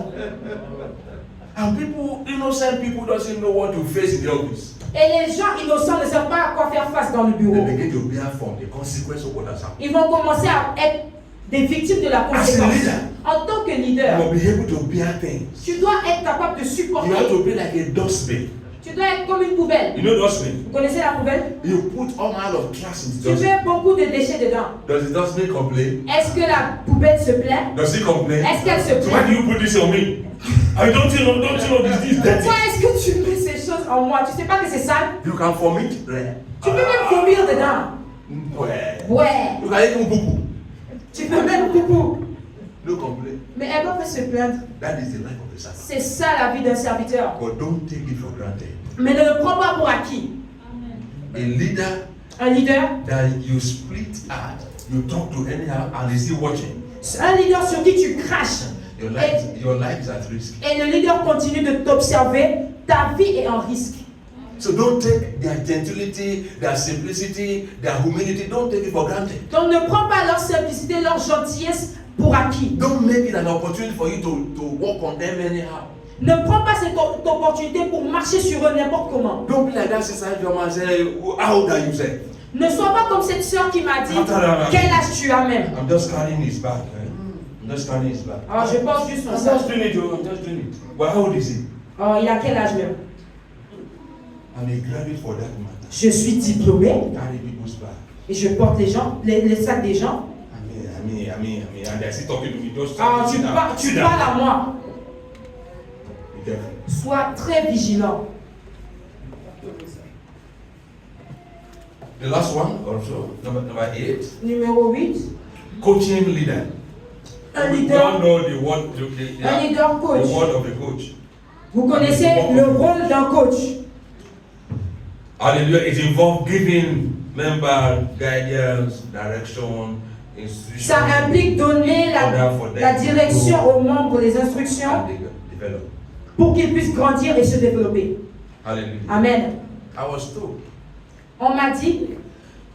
And people, innocent people, doesn't know what to face in the office. Et les gens innocents ne savent pas à quoi faire face dans le They bureau. begin to bear from the consequence of what has happened. Ils vont commencer à être des victimes de la conséquence. leader, En tant que You leader, must be able to bear things. tu dois être capable de You have supporter. to be like a dustbin. Tu dois être comme une poubelle. You know dustbin? Vous connaissez la poubelle? You put all manner of trash in the Tu dustbin. mets beaucoup de déchets dedans. Does the dustbin complain? Est-ce que la poubelle se plaint? Does it complain? Est-ce qu'elle se So why plaint? do you put this on me? I don't you know this dirty? Pourquoi est-ce que tu mets ces choses en moi? Tu sais pas que c'est sale? You can vomit there. Tu peux même vomir dedans. Ouais. Ouais. You can even poopoo. Tu peux même coucou. No complain. Mais elle va pas se plaindre. That is the life of the servant. C'est ça la vie d'un serviteur. But don't take it for granted. Mais ne le prends pas pour acquis. A leader Un leader, that you split at, you talk to anyhow and is still watching. un leader sur qui tu craches. Your life is at risk. Et le leader continue de t'observer. Ta vie est en risque. So don't take their gentility, their simplicity, their humility, don't take it for granted. Donc ne prends pas leur simplicité, leur gentillesse pour acquis. Don't make it an opportunity for you to walk on them anyhow. Ne prends pas cette opportunité pour marcher sur eux n'importe comment. Don't be like that sister Joma say, how old are you, say? Ne sois pas comme cette soeur qui m'a dit quel âge tu as même. I'm just carrying his bag. I'm just carrying his bag. Alors je porte juste son I'm sac. just doing it, I'm just doing it. Well, how old is he? Oh, il a quel âge même? I'm a graduate for that matter. Je suis diplômé Carry people's bag. et je porte les gens, les sacs des gens. And they're still talking to me. Just Ah, sit down, tu sit down. parles à moi. Be careful. Sois très vigilant. The last one, also, number 8. Numéro 8, Coaching leader. un We leader, all know the word, un leader the coach. word of a coach. Vous connaissez le rôle d'un coach. Hallelujah. It involves giving member guidance, direction, instruction. Ça implique donner la direction aux membres, les instructions and develop. pour qu'ils puissent grandir et se développer. Hallelujah. Amen. I was told On m'a dit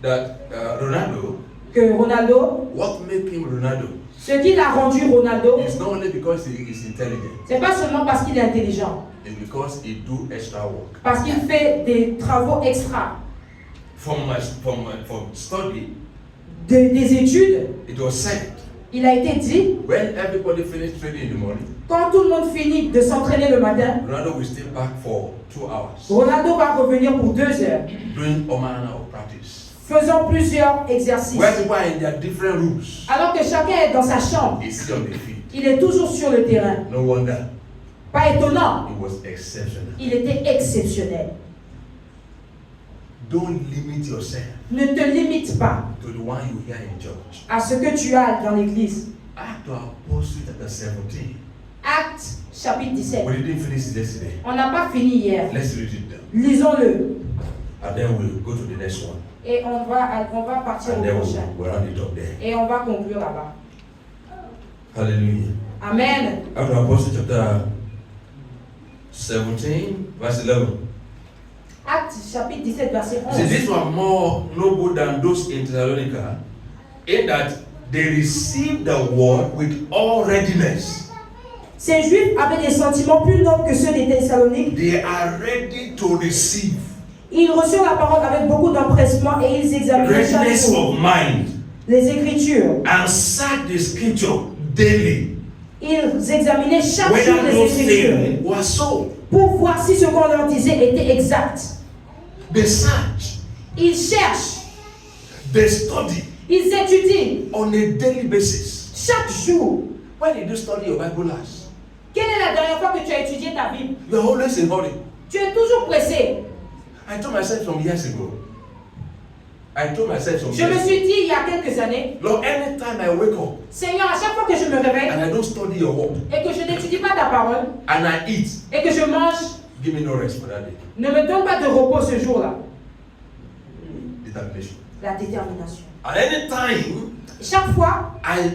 that Ronaldo, que Ronaldo, what made him Ronaldo ce qui l'a rendu Ronaldo, is not only because he is intelligent, c'est pas seulement parce qu'il est intelligent, it's because he do extra work. parce qu'il fait des travaux extra, From study, des études. it was said Il a été dit, when everybody finished training in the morning, quand tout le monde finit de s'entraîner le matin, Ronaldo will stay back for 2 hours Ronaldo va revenir pour 2 heures, doing all manner of practice. faisant plusieurs exercices. Where people are in their different rooms, Alors que chacun est dans sa chambre, he's still on the field. il est toujours sur le terrain. No wonder. Pas étonnant, It was exceptional. il était exceptionnel. Don't limit yourself Ne te limite pas to the one you hear in church. à ce que tu as dans l'église. Act of Apostles chapter 17. Acte chapitre 17. We didn't finish it yesterday. On n'a pas fini hier. Let's read it down. Lisons-le. And then we'll go to the next one. Et on va partir And au then prochain. we'll round it up there. Et on va conclure là-bas. Hallelujah. Amen. Act of Apostles chapter 17, verse 11. Acte chapitre 17, verset See, 11. these were more noble than those in Thessalonica, in that they received the word with all readiness. Ces Juifs avaient des sentiments plus nobles que ceux des Thessaloniques. They are ready to receive. Ils reçurent la parole avec beaucoup d'empressement et ils examinaient chaque Readiness jour of mind. les Écritures. And search the scripture daily. Ils examinaient chaque jour Whether les those Écritures things were so. pour voir si ce qu'on leur disait était exact. They search. Ils cherchent, They study ils étudient on a daily basis. chaque jour. When did you study your Bible last? Quelle est la dernière fois que tu as étudié ta Bible? You are always in hurry. Tu es toujours pressé. I told myself some years ago. Je me suis dit il y a quelques années, Lord, anytime I wake up Seigneur, à chaque fois que je me réveille and I don't study your word et que je n'étudie pas ta parole and I eat, et que je mange, give me no rest for that day. ne me donne pas de repos ce jour-là. Determination. La détermination. At any time Chaque fois I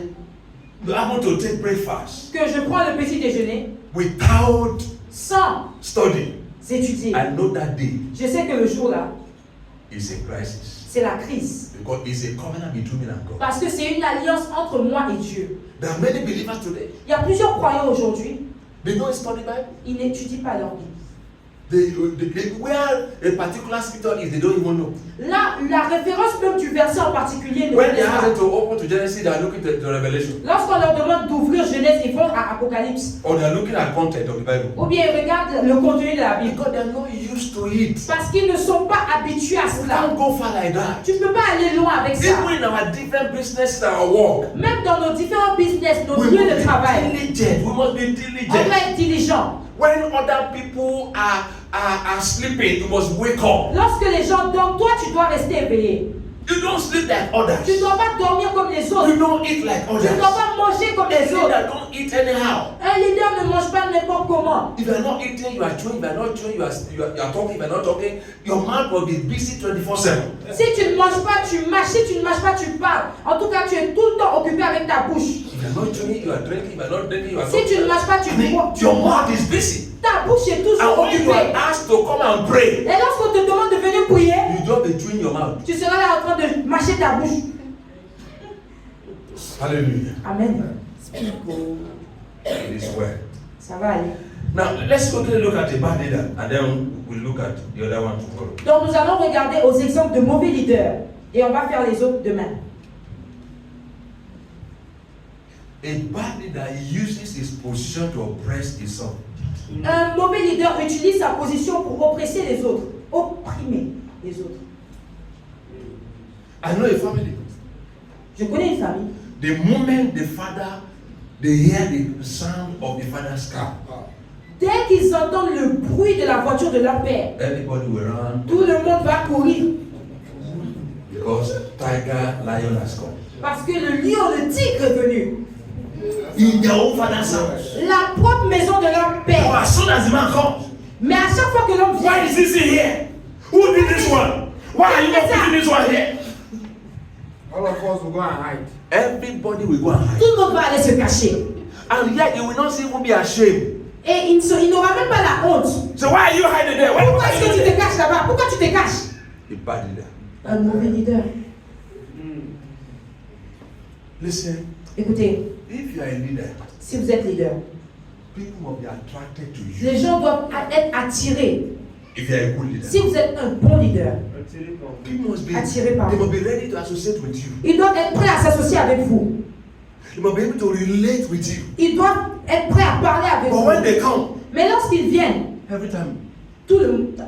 want to take breakfast que je prends le petit déjeuner without sans studying, étudier, I know that day je sais que le jour-là, is a crisis. c'est la crise. Because it's a covenant between me and God. Parce que c'est une alliance entre moi et Dieu. There are many believers today. Il y a plusieurs croyants aujourd'hui, They don't study Bible. ils n'étudient pas leur Bible. Where a particular scripture is, they don't even know. Là, la référence même du verset en particulier ne When they connaissent ask pas. them to open to Genesis, they are looking to Revelation. Lorsqu'on leur demande d'ouvrir Genèse, ils vont à Apocalypse. Or they are looking at content of the Bible. Ou bien ils regardent le contenu de la Bible. Because they are not used to it. Parce qu'ils ne sont pas habitués à You cela. can't go far like that. Tu ne peux pas aller loin avec ça. Even in our different businesses, our work, Même dans nos différents business, nos we lieux must de be travail, diligent. We must be on diligent. doit être diligent. When other people are sleeping, you must wake up. Lorsque les gens dorment, toi tu dois rester éveillé. You don't sleep like others. Tu ne dois pas dormir comme les autres. You don't eat like Tu ne others. dois pas manger comme A les autres. leader don't eat anyhow. Un leader ne mange pas n'importe comment. If you are not eating, you are chewing. If you are not chewing, you are talking. If you are not talking, your mouth will be busy 24/7. Si tu ne manges pas, tu mâches. Si tu ne mâches pas, tu parles. En tout cas, tu es tout le temps occupé avec ta bouche. If you are not chewing, you are drinking. If you are not drinking, you are Si talking. tu ne manges pas, tu bois. Your mouth is busy. Ta bouche est toujours And when you occupée. are asked to come and pray, Et lorsqu'on te demande de venir prier, you don't be chewing your mouth. tu seras là en train de mâcher ta bouche. Hallelujah. Amen. It is well. Ça va aller. Now let's quickly look at the bad leader, and then we'll look at the other one tomorrow. Donc nous allons regarder aux exemples de mauvais leaders. Et on va faire les autres demain. A bad leader uses his position to oppress his son. Un mauvais leader utilise sa position pour oppresser les autres. Opprimer les autres. I know a family. Je connais une famille. The moment the father, they hear the sound of the father's car, Dès qu'ils entendent le bruit de la voiture de leur père, everybody will run tout le monde va courir. because tiger, lion has come. Parce que le lion, le tigre est venu. In their own father's house. La propre maison de leur So père. as soon as the man comes, Mais à chaque fois que l'homme why vient, is this in here? Who did this one? Why are you not putting this one here? All of us will go and hide. Everybody will go and hide. tout le monde va aller se cacher. And yet you will not even be ashamed. Et il n'aura même pas la honte. So why are you hiding there? Why Pourquoi are est-ce you que tu there? te caches là-bas? Pourquoi tu te caches? A bad leader. Un mauvais leader. Listen, Écoutez, if you are a leader, si vous êtes leader, people must be attracted to you. les gens doivent être attirés. If you are a good leader, Si vous êtes un bon leader, people must be, attirés par they vous. must be ready to associate with you. Ils doivent être prêts à s'associer avec vous. They must be able to relate with you. Ils doivent être prêts à parler avec But vous. when they come, Mais lorsqu'ils viennent, every time,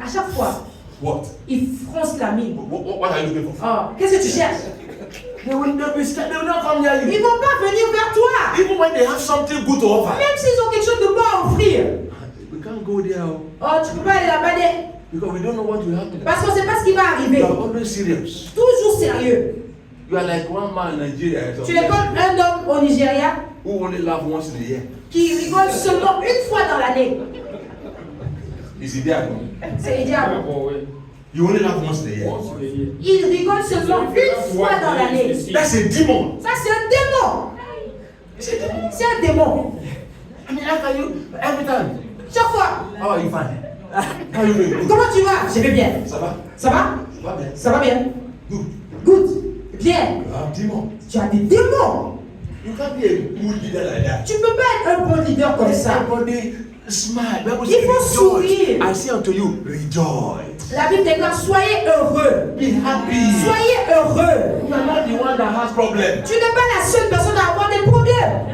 à chaque fois, what? ils froncent la mine. What are you looking for? Oh, qu'est-ce que tu cherches? They will not be scared. They will not come near Ils you. ne vont pas venir vers toi. Even when they have something good to offer, Même s'ils ont quelque chose de bon à offrir. can't go there Oh, tu peux pas aller là-bas, because we don't know what will happen. parce qu'on sait pas ce qui va You arriver. are always serious. Toujours sérieux. You are like one man in Nigeria Tu es comme un homme au Nigeria who only laugh once in a year. qui rigole seulement une fois dans l'année. Is it there? C'est idéal. You only laugh once in a year. Il rigole seulement une fois dans l'année. That's a demon. Ça, c'est un démon. C'est un démon. I mean, how can you every time? Chaque fois. How are you fine? How are you doing? Comment tu vas? Je vais bien. Ça va? Ça va? Ça va bien? Ça va bien. Good. Good. Bien. You have demon. Tu as des démons. You can't be a good leader like that. Tu peux pas être un bon leader comme ça. Everybody smile. Bible Il faut says, sourire. I say unto you, rejoice. La Bible déclare, soyez heureux. Be happy. Soyez heureux. You are not the one that has problem. Tu n'es pas la seule personne à avoir des problèmes.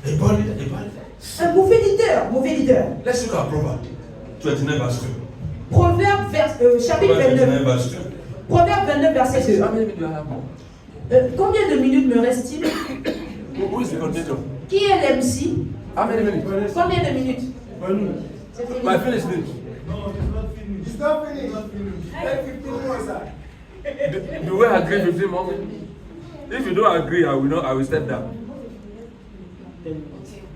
A bad leader. Un mauvais leader, mauvais leader. Let's look at Proverbs 29 verse 2. Proverbe chapitre 29. verse 2. Proverbe 29 verset 2. How many minutes do I have more? Combien de minutes me reste-t-il? Who is the coordinator? Qui est l'MC? How many minutes? Combien de minutes? C'est fini. My finish minutes. It's not finished. Take 15 more, sir. Do we agree 15 more minutes? If you don't agree, I will step down.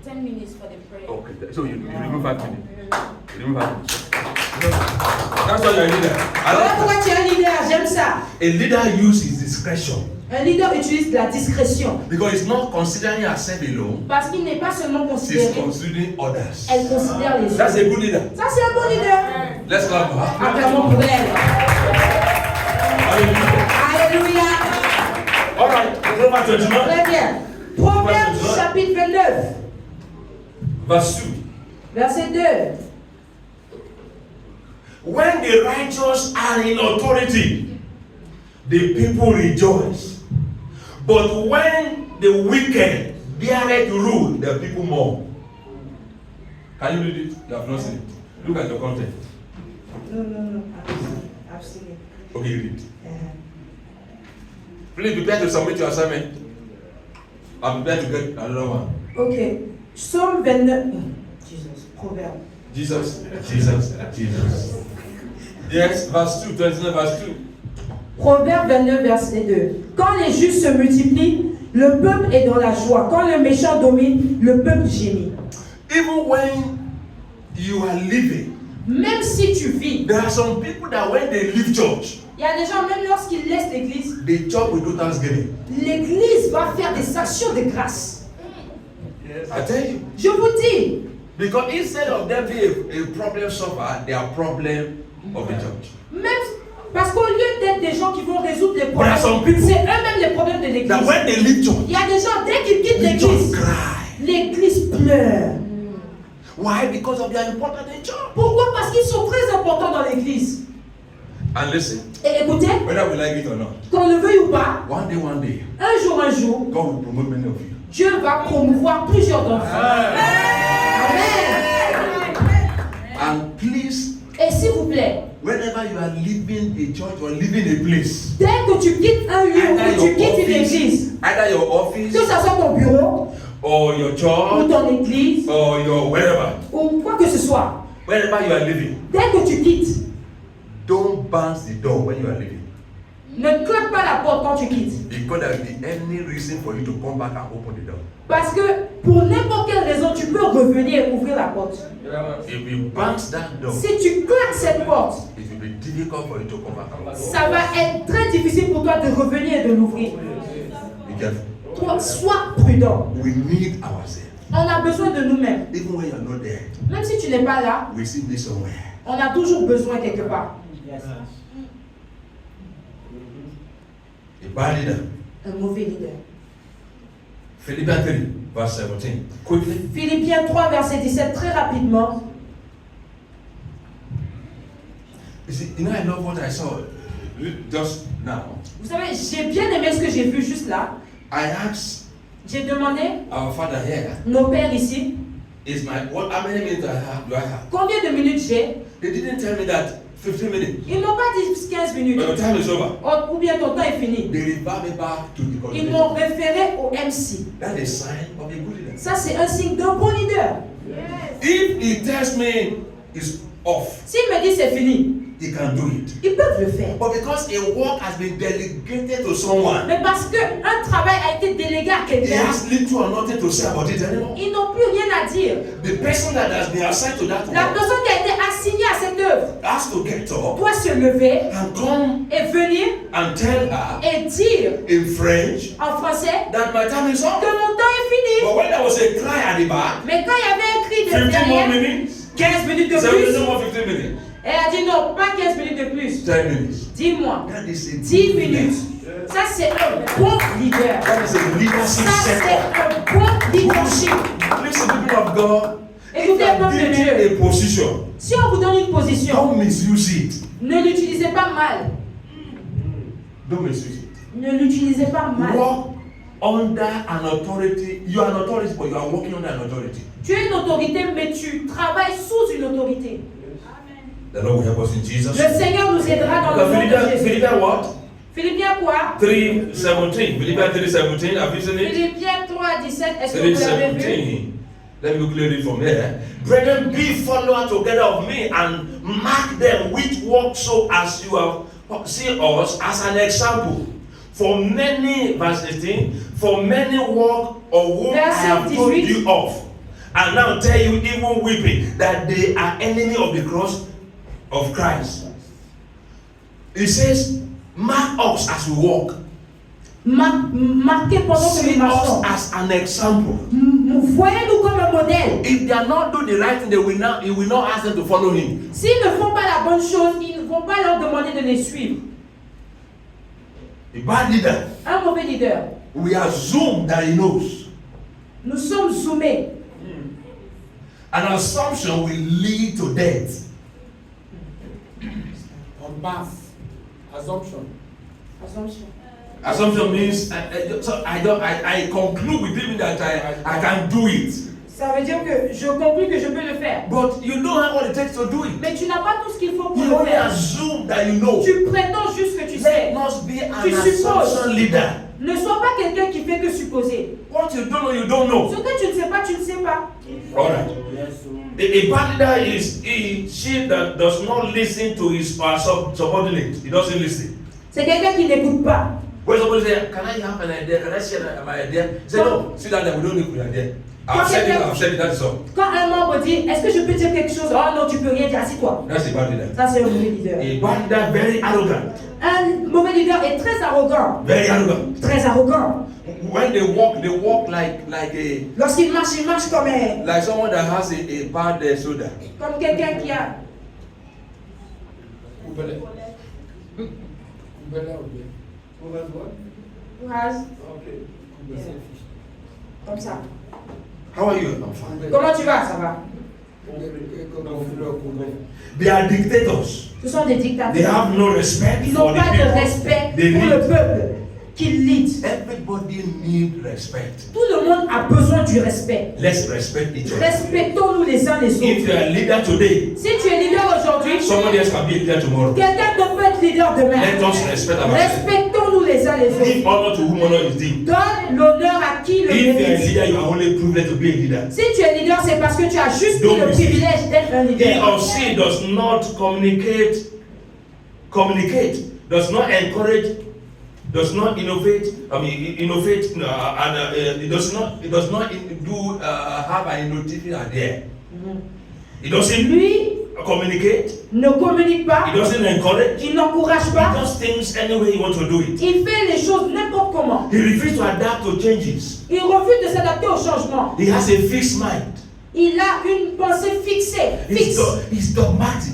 10 minutes for the prayer. Okay, so you remove 5 minutes. You remove 5 minutes. That's why you're a leader. Voilà pourquoi tu es un leader, j'aime ça. A leader uses discretion Un leader utilise la discrétion because he's not considering herself alone. parce qu'il n'est pas seulement She's considéré, considering others. elle considère les That's autres. a good leader. Ça, c'est un bon leader. Let's clap for her. Acclamons pour elle. Hallelujah. Alléluia. All right. Proverbs 29 Très bien. Proverbe chapitre 29, verse 2. verset 2. When the righteous are in authority, the people rejoice. But when the wicked beareth rule, the people mourn. Can you read it? You have not seen it. Look at the content. No. I've seen it. Okay, read. Please prepare to submit your assignment. I'm prepared to get another one. Ok. Psaume 29. Jesus. Proverbe. Jesus. Yes, verse 2, 29, verse 2. Proverbe 29, verset 2. Quand les justes se multiplient, le peuple est dans la joie. Quand le méchant domine, le peuple gémit. Even when you are living, Même si tu vis, there are some people that when they leave church, il y a des gens, même lorsqu'ils laissent l'église, they church will do thanksgiving. l'église va faire des actions de grâce. I tell you. Je vous dis, Because instead of them being a problem solver, they are problem of the church. même parce qu'au lieu d'être des gens qui vont résoudre les problèmes, There are some people c'est eux-mêmes les problèmes de l'église. That when they leave church, Il y a des gens, dès qu'ils quittent they just l'église, cry. l'église pleure. Why? Because of their importance in church. Pourquoi? Parce qu'ils sont très importants dans l'église. And listen, Et écoutez, whether we like it or not, qu'on le veuille ou pas, one day, un jour, God will promote many of you. Dieu va promouvoir plusieurs d'entre vous. Amen. And please, Et s'il vous plaît, whenever you are leaving a church or leaving a place, dès que tu quittes un lieu, either que tu your quittes une office, église, either your office, que ce soit ton bureau, or your ou church, ton église, or your wherever, ou quoi que ce soit, wherever you are living, dès que tu quittes, don't bounce the door when you are leaving. ne claque pas la porte quand tu quittes. Because there will be any reason for you to come back and open the door. Parce que pour n'importe quelle raison, tu peux revenir et ouvrir la porte. If you bounce that door, Si tu claques cette porte, it will be difficult for you to come back and open. ça va être très difficile pour toi de revenir et de l'ouvrir. Be careful. Toi, sois prudent. We need ourselves. On a besoin de nous-mêmes. Even when you are not there, Même si tu n'es pas là, we still need somewhere. on a toujours besoin quelque part. A bad leader. Un mauvais leader. Philippians 3, verse 17. Quickly. Philippiens 3, verset 17, très rapidement. You see, you know, I love what I saw just now. Vous savez, j'ai bien aimé ce que j'ai vu juste là. I asked J'ai demandé our father here, nos pères ici, is my what? How many minutes do I have? Combien de minutes j'ai? They didn't tell me that 15 minutes. Ils n'ont pas dit 15 minutes. But the time is over. Ou bien ton temps est fini. They refer me back to the Ils m'ont coordinator. référé au MC. That's a sign of a good leader. Ça, c'est un signe d'un bon leader. If he tells me it's off, S'il me dit c'est fini, he can do it. ils peuvent le faire. But because a work has been delegated to someone, Mais parce qu'un travail a été délégué à he quelqu'un, has little or nothing to say about it anymore. ils n'ont plus rien à dire. The person that has been assigned to that La work personne qui a été assignée à cette œuvre has to get up doit se lever and come et venir and tell her et dire in French en français that my time is que up. mon temps est fini. But when there was a cry at the back, Mais quand il y avait un cri de 15 more derrière, minutes, 15 minutes de 7 plus, no more 15 minutes, elle a dit non, pas 15 minutes de plus. 10 minutes. Dis-moi, That is a 10 good minutes. leader. Ça, c'est un bon leader. That is a leadership Ça, setup. c'est un bon leadership. Listen, people of God, if Écoutez, you peuple de are Dieu, given a position, si on vous donne une position, don't misuse it. ne l'utilisez pas mal. Don't misuse it. Ne l'utilisez pas mal. Walk under an authority. You are an authority, but you are working under an authority. Tu es une autorité, mais tu travailles sous une autorité. The Lord will help us in Jesus. Le Seigneur nous aidera dans le nom de Jésus. Philippians what? Philippiens quoi? 3:17. Philippians 3:17. Have you seen it? Philippiens 3:17. Est-ce que vous l'avez vu? 3:17. Let me quickly read from here. Brethren, be followers together of me and mark them which walk so as you have seen us as an example. For many, verse 18, for many walk or whom I have told you of, and now tell you even weeping that they are enemy of the cross of Christ. It says, mark us as we walk. Marquez pendant que See nous marchons. us as an example. Voyez-nous comme un modèle. If they are not doing the right thing, he will not ask them to follow him. S'ils ne font pas la bonne chose, ils ne vont pas leur demander de les suivre. A bad leader Un mauvais leader. we assume that he knows. Nous sommes zoomés. An assumption will lead to death. On path. Assumption. Assumption means I conclude with him that I can do it. Ça veut dire que je conclus que je peux le faire. But you don't have what it takes to do it. Mais tu n'as pas tout ce qu'il faut pour You le only faire. assume that you know. Tu prétends juste que tu sais. Let not be an Tu supposes. assumption leader. Ne sois pas quelqu'un qui fait que supposer. What you don't know, you don't know. Ce que tu ne sais pas, tu ne sais pas. All right. A bad leader is she that does not listen to his subordinate. He doesn't listen. C'est quelqu'un qui n'écoute pas. When somebody say, "Can I have an idea? Can I share my idea?" Say, "No, sit down there. We don't need your idea. I've said it. That's all." Quand un membre dit, est-ce que je peux dire quelque chose? Oh non, tu peux rien dire, assis-toi. That's a bad leader. Ça, c'est un mauvais leader. A bad leader, very arrogant. Un mauvais leader est très arrogant. Very arrogant. Très arrogant. When they walk like Lorsqu'il marche, il marche comme un, like someone that has a bad shoulder. comme quelqu'un qui a. Oubele. Oubele, oubele. Who has, Okay. comme ça. How are you? I'm fine. Comment tu vas? Ça va. They are dictators. Ce sont des They dictateurs. have no respect Ils for n'ont the pas de people. respect They pour le lead. peuple qu'ils lead. Everybody need respect. Tout le monde a besoin du respect. Let's respect each other. Respectons-nous les uns les If you autres. are a leader today, Si tu es leader aujourd'hui, somebody else can be a leader tomorrow. quelqu'un d'autre peut être leader demain. Let us respect ourselves. Respectons-nous les uns les Give autres. honor to whom honor is due. Donne l'honneur à qui le If you are a mérite. leader, you are only privileged to be a leader. Si tu es leader, c'est parce que tu as juste Donc, le privilège d'être un He leader. or she does not communicate, does not encourage, does not innovate. It does not have an innovative idea. It doesn't Lui communicate. ne communique pas, It doesn't encourage. il n'encourage He pas, does things any way he wants to do it. il fait les choses n'importe comment. He refuses to adapt to changes. Il refuse de s'adapter au changement. He has a fixed mind. Il a une pensée fixée, fixe. He's dogmatic.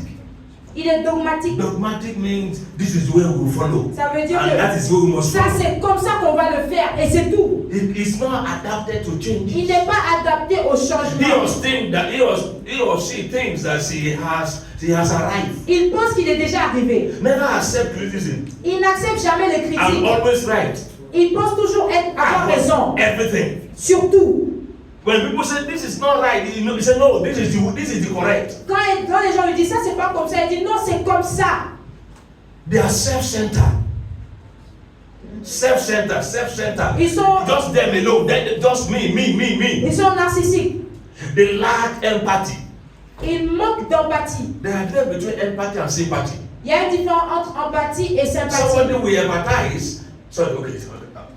Il est dogmatique. Dogmatic means this is where we will follow. Ça veut dire And that que is where we must ça follow. c'est comme ça qu'on va le faire et c'est tout. It's not adapted to changes. Il n'est pas adapté au He changement. or she thinks that she has arrived. Il pense qu'il est déjà arrivé. Never accept criticism. Il n'accepte jamais les I'm critiques. always right. Il pense toujours avoir raison. Everything. Surtout. When people say this is not right, you say no, this is the correct. Quand les gens lui disent ça, c'est pas comme ça, il dit non, c'est comme ça. They are self-centered. Self-centered. Ils sont, Just them alone. Just me. ils sont narcissiques. They lack empathy. Ils manquent d'empathie. There are difference between empathy and sympathy. Il y a une différence entre empathie et sympathie. Somebody will empathize. Sorry,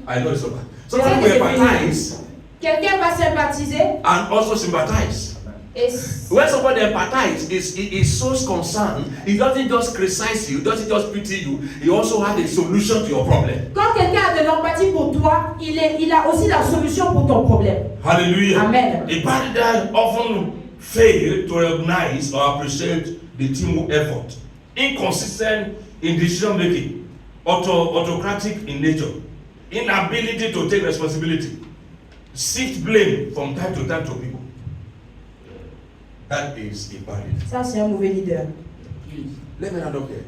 I know it's over. Somebody will empathize Quelqu'un va sympathiser and also sympathize. et When somebody empathizes, is so concerned, he doesn't just criticize you, doesn't just pity you, he also has a solution to your problem. quand quelqu'un a de l'empathie pour toi, il a aussi la solution pour ton problème. Hallelujah. Amen. A parent often fail to recognize or appreciate the teamwork effort, inconsistent in decision making, autocratic in nature, inability to take responsibility, shift blame from time to people. That is a bad leader. Ça, c'est un mauvais leader. Let me hand up here.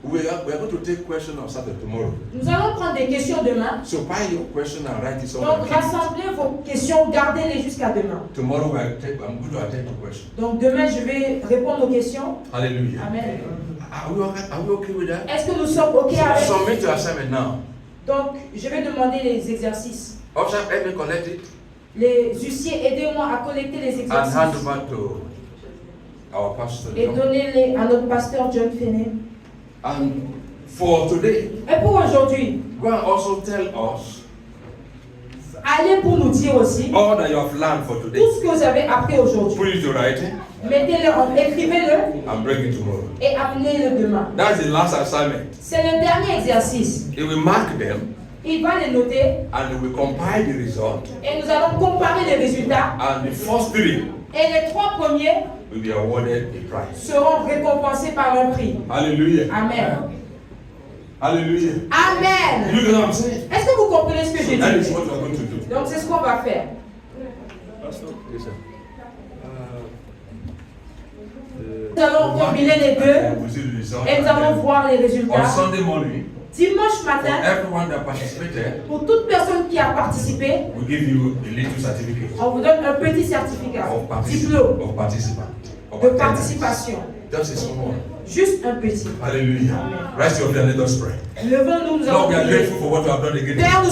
We are going to take questions on Saturday tomorrow. Nous allons prendre des questions demain. So pile your question and write it somewhere. Donc, rassemblez vos questions, gardez-les jusqu'à demain. Tomorrow I'm going to attend to questions. Donc, demain, je vais répondre aux questions. Hallelujah. Amen. Are we okay with that? Est-ce que nous sommes OK avec? Submit your assignment now. Donc, je vais demander les exercices. Officer, help me collect it Les huissiers, aidez-moi à collecter les and hand exercices over to our pastor. et John. donnez-les à notre pasteur John Finney. And for today, Et pour aujourd'hui, go and also tell us allez pour nous dire aussi all that you have learned for today. tout ce que vous avez appris aujourd'hui. Put it to writing Mettez-le, écrivez-le and bring it tomorrow. et amenez-le demain. That's the last assignment. C'est le dernier exercice. He will mark them Il va les noter and we will compile the result. et nous allons comparer les résultats. And the first three Et les 3 premiers will be awarded a prize. seront récompensés par un prix. Hallelujah. Amen. Hallelujah. Amen. You know what I'm saying? Est-ce que vous comprenez ce que je That is dis? what we are going to do. Donc c'est ce qu'on va faire. Yes, sir. Nous allons combiner les deux We'll see the result. et nous allons voir les On résultats. Sunday morning, Dimanche for matin, everyone that participated, pour toute personne qui a participé, we'll give you a little certificate on vous donne un petit certificat, diplôme of participant. Of de attendance. participation. Just a small one. Juste un petit. Hallelujah. Rise your hand and let us pray. Levons-nous, nous Lord, allons we are prier. grateful for what you have done again. Père, nous